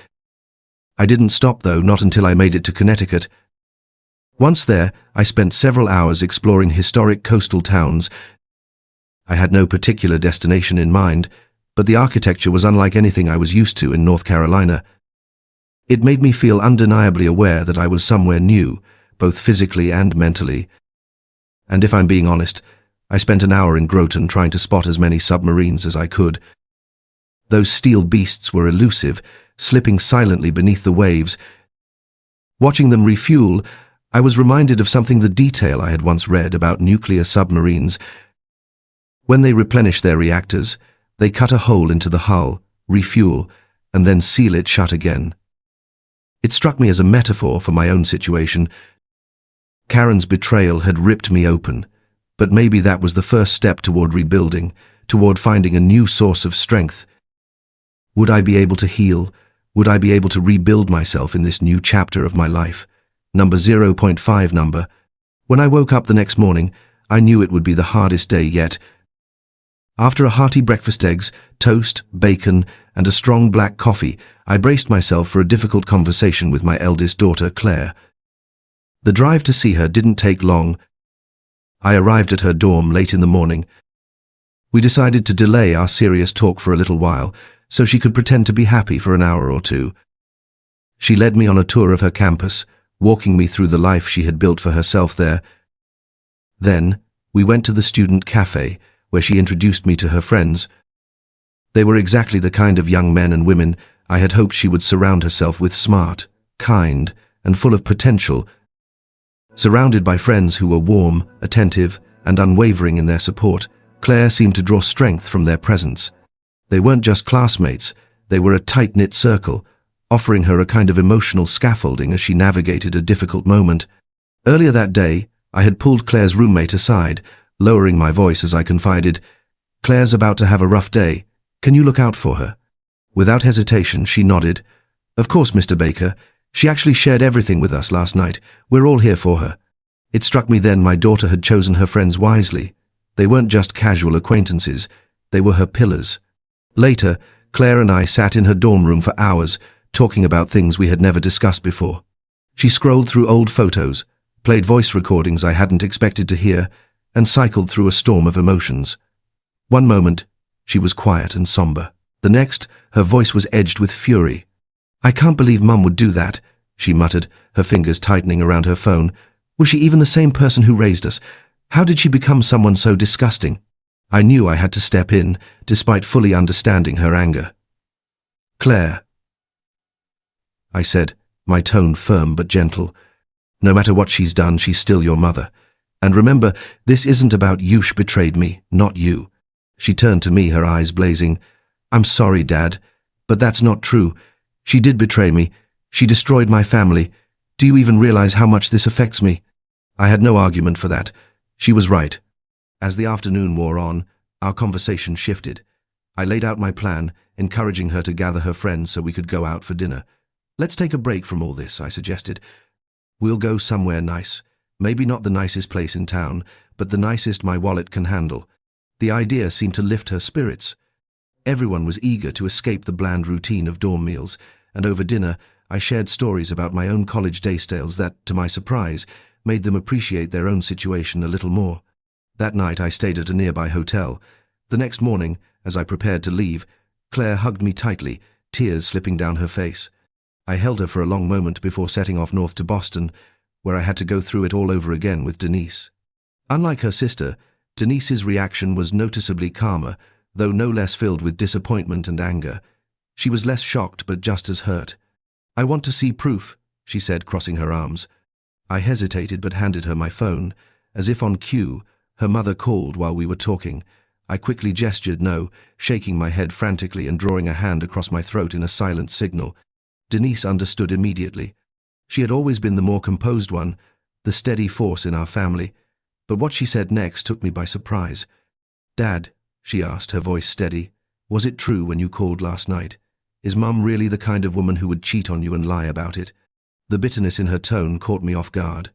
I didn't stop, though, not until I made it to Connecticut. Once there, I spent several hours exploring historic coastal towns. I had no particular destination in mind, but the architecture was unlike anything I was used to in North Carolina. It made me feel undeniably aware that I was somewhere new, both physically and mentally. And if I'm being honest, I spent an hour in Groton trying to spot as many submarines as I could. Those steel beasts were elusive, slipping silently beneath the waves. Watching them refuel, I was reminded of the detail I had once read about nuclear submarines. When they replenish their reactors, they cut a hole into the hull, refuel, and then seal it shut again. It struck me as a metaphor for my own situation. Karen's betrayal had ripped me open, but maybe that was the first step toward rebuilding, toward finding a new source of strength. Would I be able to heal? Would I be able to rebuild myself in this new chapter of my life? Number 0.5 number. When I woke up the next morning, I knew it would be the hardest day yet. After a hearty breakfast, eggs, toast, bacon, and a strong black coffee, I braced myself for a difficult conversation with my eldest daughter, Claire. The drive to see her didn't take long. I arrived at her dorm late in the morning. We decided to delay our serious talk for a little while, so she could pretend to be happy for an hour or two. She led me on a tour of her campus, walking me through the life she had built for herself there. Then, we went to the student cafe, where she introduced me to her friends. They were exactly the kind of young men and women I had hoped she would surround herself with, smart, kind, and full of potential. Surrounded by friends who were warm, attentive, and unwavering in their support, Claire seemed to draw strength from their presence. They weren't just classmates, they were a tight-knit circle, offering her a kind of emotional scaffolding as she navigated a difficult moment. Earlier that day, I had pulled Claire's roommate aside, lowering my voice as I confided, "Claire's about to have a rough day. Can you look out for her?" Without hesitation, she nodded. "Of course, Mr. Baker. She actually shared everything with us last night. We're all here for her." It struck me then my daughter had chosen her friends wisely. They weren't just casual acquaintances, they were her pillars. Later, Claire and I sat in her dorm room for hours, talking about things we had never discussed before. She scrolled through old photos, played voice recordings I hadn't expected to hear, and cycled through a storm of emotions. One moment, she was quiet and somber. The next, her voice was edged with fury. "I can't believe Mum would do that," she muttered, her fingers tightening around her phone. "Was she even the same person who raised us? How did she become someone so disgusting?" I knew I had to step in, despite fully understanding her anger. "Claire," I said, my tone firm but gentle. "No matter what she's done, she's still your mother. And remember, this isn't about you. She betrayed me, not you." She turned to me, her eyes blazing. "I'm sorry, Dad, but that's not true. She did betray me. She destroyed my family. Do you even realize how much this affects me?" I had no argument for that. She was right. As the afternoon wore on, our conversation shifted. I laid out my plan, encouraging her to gather her friends so we could go out for dinner. Let's take a break from all this, I suggested. We'll go somewhere nice. Maybe not the nicest place in town, but the nicest my wallet can handle. The idea seemed to lift her spirits. Everyone was eager to escape the bland routine of dorm meals, and over dinner I shared stories about my own college daystales that, to my surprise, made them appreciate their own situation a little more. That night I stayed at a nearby hotel. The next morning, as I prepared to leave, Claire hugged me tightly, tears slipping down her face. I held her for a long moment before setting off north to Boston, where I had to go through it all over again with Denise. Unlike her sister, Denise's reaction was noticeably calmer, though no less filled with disappointment and anger. She was less shocked but just as hurt. "I want to see proof," she said, crossing her arms. I hesitated but handed her my phone. As if on cue, her mother called while we were talking. I quickly gestured no, shaking my head frantically and drawing a hand across my throat in a silent signal. Denise understood immediately. She had always been the more composed one, the steady force in our family. But what she said next took me by surprise. "Dad," she asked, her voice steady, "was it true when you called last night? Is Mum really the kind of woman who would cheat on you and lie about it?" The bitterness in her tone caught me off guard.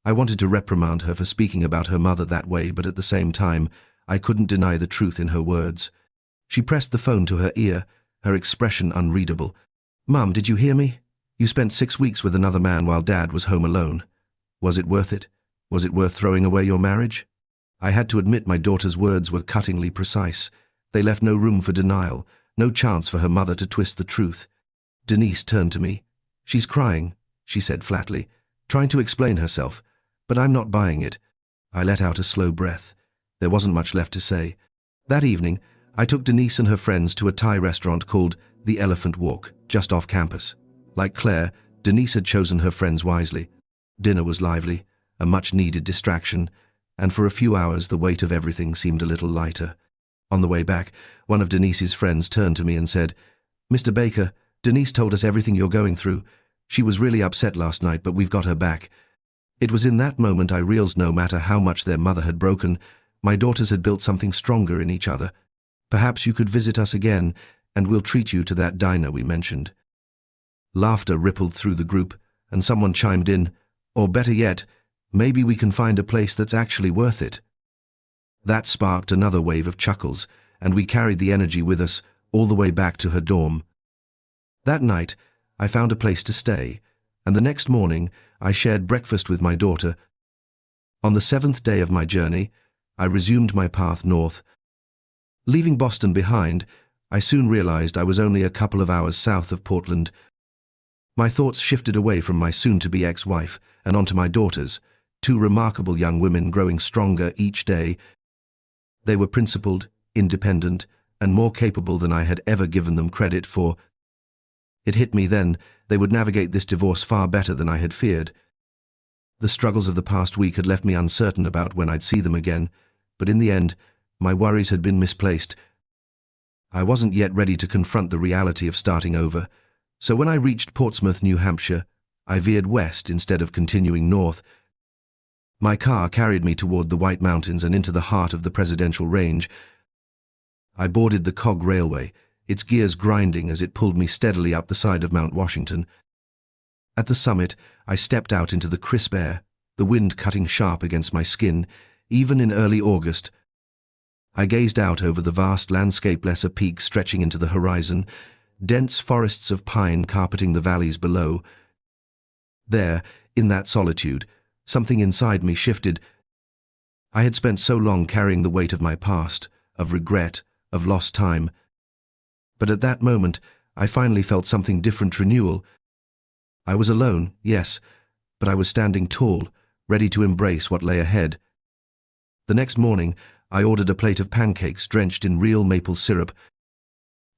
I wanted to reprimand her for speaking about her mother that way, but at the same time, I couldn't deny the truth in her words. She pressed the phone to her ear, her expression unreadable. "Mum, did you hear me? You spent 6 weeks with another man while Dad was home alone. Was it worth it? Was it worth throwing away your marriage?" I had to admit my daughter's words were cuttingly precise. They left no room for denial, no chance for her mother to twist the truth. Denise turned to me. "She's crying," she said flatly, trying to explain herself, "but I'm not buying it." I let out a slow breath. There wasn't much left to say. That evening, I took Denise and her friends to a Thai restaurant called The Elephant Walk, just off campus. Like Claire, Denise had chosen her friends wisely. Dinner was lively, a much-needed distraction, and for a few hours the weight of everything seemed a little lighter. On the way back, one of Denise's friends turned to me and said, "Mr. Baker, Denise told us everything you're going through. She was really upset last night, but we've got her back." It was in that moment I realized no matter how much their mother had broken, my daughters had built something stronger in each other. "Perhaps you could visit us again, and we'll treat you to that diner we mentioned." Laughter rippled through the group, and someone chimed in, "Or better yet, maybe we can find a place that's actually worth it." That sparked another wave of chuckles, and we carried the energy with us all the way back to her dorm. That night, I found a place to stay, and the next morning I shared breakfast with my daughter. On the 7th day of my journey, I resumed my path north. Leaving Boston behind, I soon realized I was only a couple of hours south of Portland. My thoughts shifted away from my soon-to-be ex-wife and onto my daughters, two remarkable young women growing stronger each day. They were principled, independent, and more capable than I had ever given them credit for. It hit me then, they would navigate this divorce far better than I had feared. The struggles of the past week had left me uncertain about when I'd see them again, but in the end, my worries had been misplaced. I wasn't yet ready to confront the reality of starting over, so when I reached Portsmouth, New Hampshire, I veered west instead of continuing north. My car carried me toward the White Mountains and into the heart of the Presidential Range. I boarded the cog railway, its gears grinding as it pulled me steadily up the side of Mount Washington. At the summit, I stepped out into the crisp air, the wind cutting sharp against my skin, even in early August. I gazed out over the vast landscape, lesser peaks stretching into the horizon, dense forests of pine carpeting the valleys below. There, in that solitude, something inside me shifted. I had spent so long carrying the weight of my past, of regret, of lost time. But at that moment, I finally felt something different: renewal. I was alone, yes, but I was standing tall, ready to embrace what lay ahead. The next morning, I ordered a plate of pancakes drenched in real maple syrup.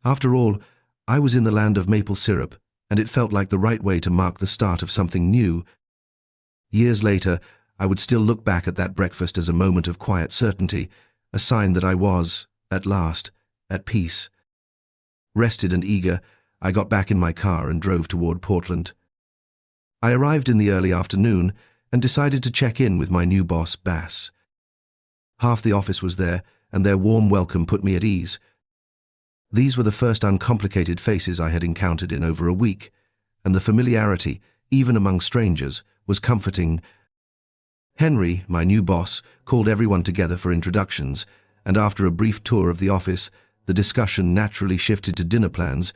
After all, I was in the land of maple syrup, and it felt like the right way to mark the start of something new. Years later, I would still look back at that breakfast as a moment of quiet certainty, a sign that I was, at last, at peace. Rested and eager, I got back in my car and drove toward Portland. I arrived in the early afternoon, and decided to check in with my new boss, Bass. Half the office was there, and their warm welcome put me at ease. These were the first uncomplicated faces I had encountered in over a week, and the familiarity, even among strangers, was comforting. Henry, my new boss, called everyone together for introductions, and after a brief tour of the office, the discussion naturally shifted to dinner plans.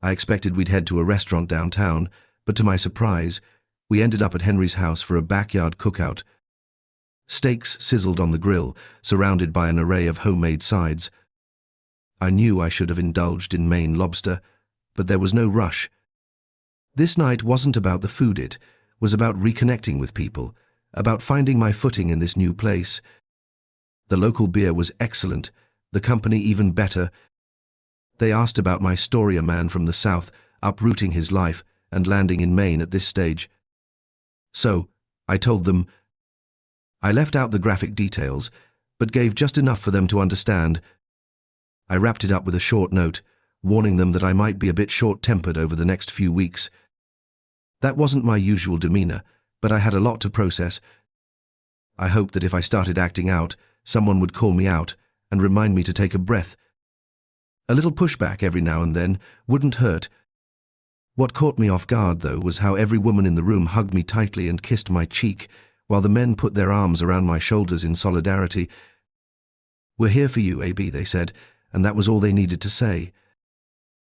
I expected we'd head to a restaurant downtown, but to my surprise, we ended up at Henry's house for a backyard cookout. Steaks sizzled on the grill, surrounded by an array of homemade sides. I knew I should have indulged in Maine lobster, but there was no rush. This night wasn't about the food, it was about reconnecting with people, about finding my footing in this new place. The local beer was excellent, the company even better. They asked about my story, a man from the South, uprooting his life and landing in Maine at this stage. So, I told them. I left out the graphic details, but gave just enough for them to understand. I wrapped it up with a short note, warning them that I might be a bit short-tempered over the next few weeks. That wasn't my usual demeanor, but I had a lot to process. I hoped that if I started acting out, someone would call me out and remind me to take a breath. A little pushback every now and then wouldn't hurt. What caught me off guard, though, was how every woman in the room hugged me tightly and kissed my cheek, while the men put their arms around my shoulders in solidarity. "We're here for you, AB," they said, and that was all they needed to say.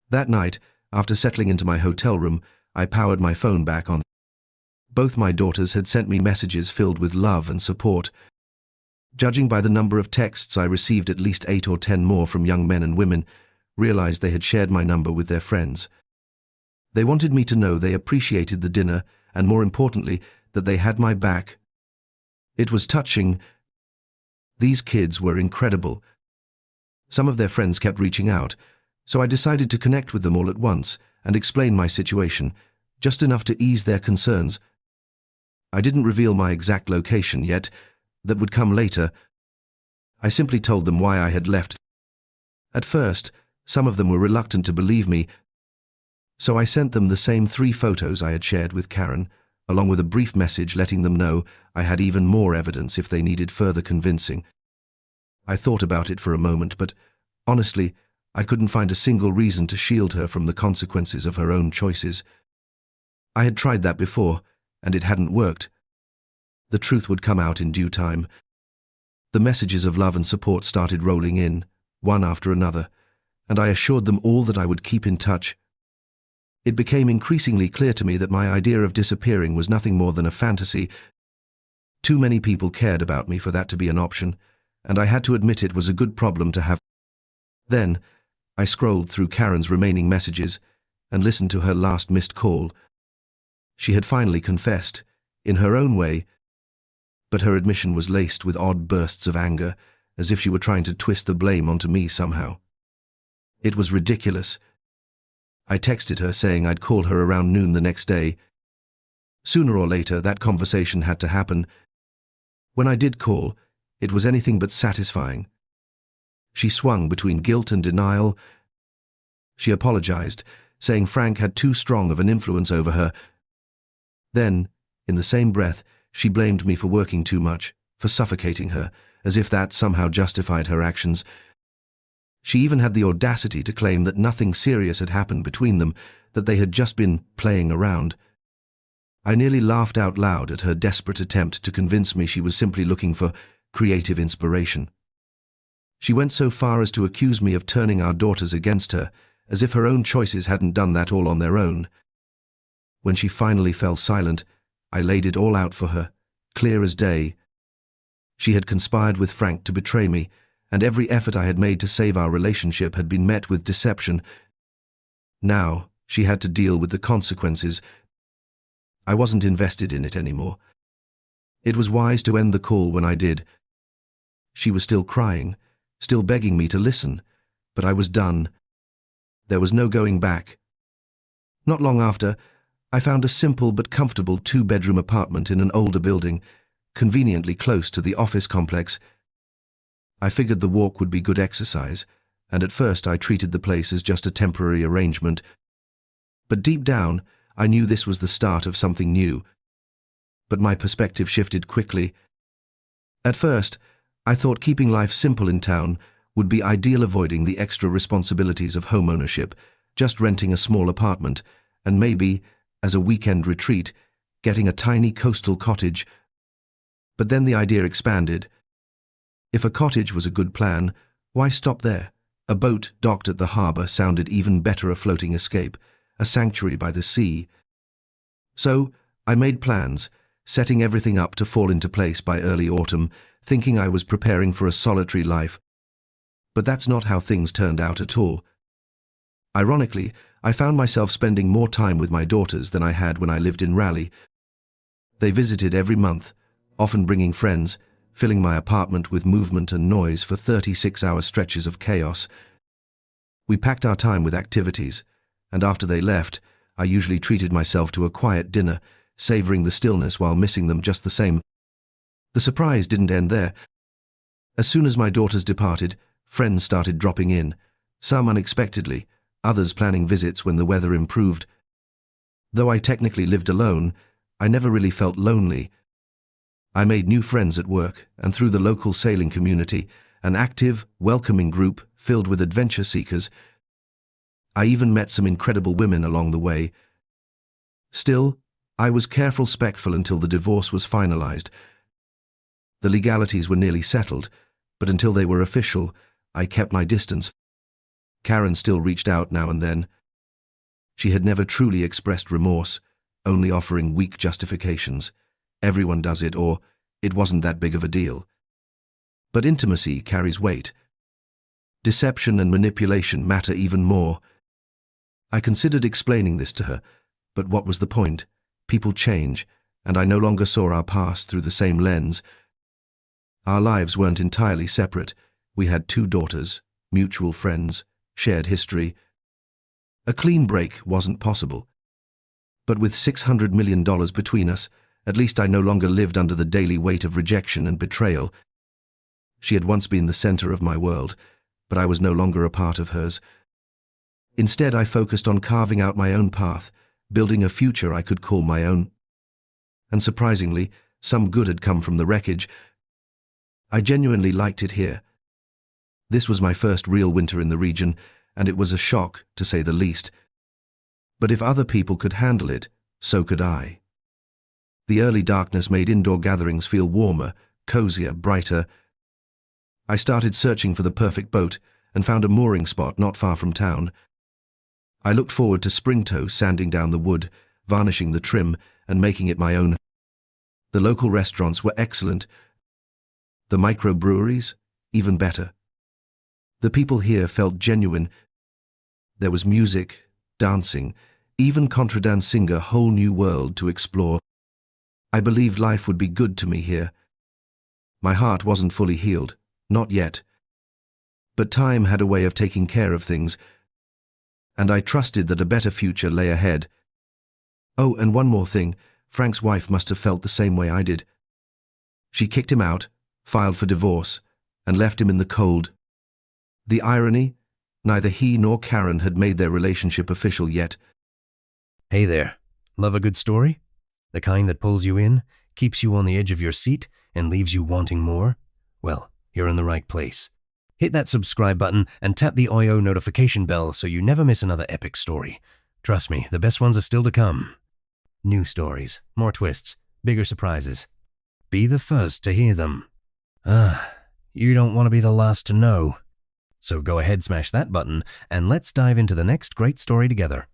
That night, after settling into my hotel room, I powered my phone back on. Both my daughters had sent me messages filled with love and support. Judging by the number of texts I received, at least 8 or 10 more from young men and women, realized they had shared my number with their friends. They wanted me to know they appreciated the dinner, and more importantly, that they had my back. It was touching. These kids were incredible. Some of their friends kept reaching out, so I decided to connect with them all at once and explain my situation, just enough to ease their concerns. I didn't reveal my exact location yet. That would come later. I simply told them why I had left. At first, some of them were reluctant to believe me, so I sent them the same 3 photos I had shared with Karen, along with a brief message letting them know I had even more evidence if they needed further convincing. I thought about it for a moment, but honestly, I couldn't find a single reason to shield her from the consequences of her own choices. I had tried that before, and it hadn't worked. The truth would come out in due time. The messages of love and support started rolling in, one after another, and I assured them all that I would keep in touch. It became increasingly clear to me that my idea of disappearing was nothing more than a fantasy. Too many people cared about me for that to be an option, and I had to admit it was a good problem to have. Then, I scrolled through Karen's remaining messages and listened to her last missed call. She had finally confessed, in her own way, but her admission was laced with odd bursts of anger, as if she were trying to twist the blame onto me somehow. It was ridiculous. I texted her saying I'd call her around noon the next day. Sooner or later, that conversation had to happen. When I did call, it was anything but satisfying. She swung between guilt and denial. She apologized, saying Frank had too strong of an influence over her. Then, in the same breath, she blamed me for working too much, for suffocating her, as if that somehow justified her actions. She even had the audacity to claim that nothing serious had happened between them, that they had just been playing around. I nearly laughed out loud at her desperate attempt to convince me she was simply looking for creative inspiration. She went so far as to accuse me of turning our daughters against her, as if her own choices hadn't done that all on their own. When she finally fell silent, I laid it all out for her, clear as day. She had conspired with Frank to betray me, and every effort I had made to save our relationship had been met with deception. Now, she had to deal with the consequences. I wasn't invested in it anymore. It was wise to end the call when I did. She was still crying, still begging me to listen, but I was done. There was no going back. Not long after, I found a simple but comfortable 2-bedroom apartment in an older building, conveniently close to the office complex. I figured the walk would be good exercise, and at first I treated the place as just a temporary arrangement. But deep down, I knew this was the start of something new. But my perspective shifted quickly. At first, I thought keeping life simple in town would be ideal, avoiding the extra responsibilities of home ownership, just renting a small apartment, and maybe, as a weekend retreat, getting a tiny coastal cottage. But then the idea expanded. If a cottage was a good plan, why stop there? A boat docked at the harbor sounded even better, a floating escape, a sanctuary by the sea. So, I made plans, setting everything up to fall into place by early autumn, thinking I was preparing for a solitary life. But that's not how things turned out at all. Ironically, I found myself spending more time with my daughters than I had when I lived in Raleigh. They visited every month, often bringing friends, filling my apartment with movement and noise for 36-hour stretches of chaos. We packed our time with activities, and after they left, I usually treated myself to a quiet dinner, savoring the stillness while missing them just the same. The surprise didn't end there. As soon as my daughters departed, friends started dropping in, some unexpectedly, others planning visits when the weather improved. Though I technically lived alone, I never really felt lonely. I made new friends at work and through the local sailing community, an active, welcoming group filled with adventure seekers. I even met some incredible women along the way. Still, I was careful, respectful until the divorce was finalized. The legalities were nearly settled, but until they were official, I kept my distance. Karen still reached out now and then. She had never truly expressed remorse, only offering weak justifications. Everyone does it, or it wasn't that big of a deal. But intimacy carries weight. Deception and manipulation matter even more. I considered explaining this to her, but what was the point? People change, and I no longer saw our past through the same lens. Our lives weren't entirely separate. We had 2 daughters, mutual friends, shared history. A clean break wasn't possible. But with $600 million between us, at least I no longer lived under the daily weight of rejection and betrayal. She had once been the center of my world, but I was no longer a part of hers. Instead, I focused on carving out my own path, building a future I could call my own. And surprisingly, some good had come from the wreckage. I genuinely liked it here. This was my first real winter in the region, and it was a shock, to say the least. But if other people could handle it, so could I. The early darkness made indoor gatherings feel warmer, cozier, brighter. I started searching for the perfect boat and found a mooring spot not far from town. I looked forward to Springtoe sanding down the wood, varnishing the trim, and making it my own. The local restaurants were excellent. The microbreweries, even better. The people here felt genuine. There was music, dancing, even contradancing, a whole new world to explore. I believed life would be good to me here. My heart wasn't fully healed, not yet. But time had a way of taking care of things, and I trusted that a better future lay ahead. Oh, and one more thing, Frank's wife must have felt the same way I did. She kicked him out, filed for divorce, and left him in the cold. The irony? Neither he nor Karen had made their relationship official yet. Hey there, love a good story? The kind that pulls you in, keeps you on the edge of your seat, and leaves you wanting more? Well, you're in the right place. Hit that subscribe button and tap the OYO notification bell so you never miss another epic story. Trust me, the best ones are still to come. New stories, more twists, bigger surprises. Be the first to hear them. You don't want to be the last to know. So go ahead, smash that button, and let's dive into the next great story together.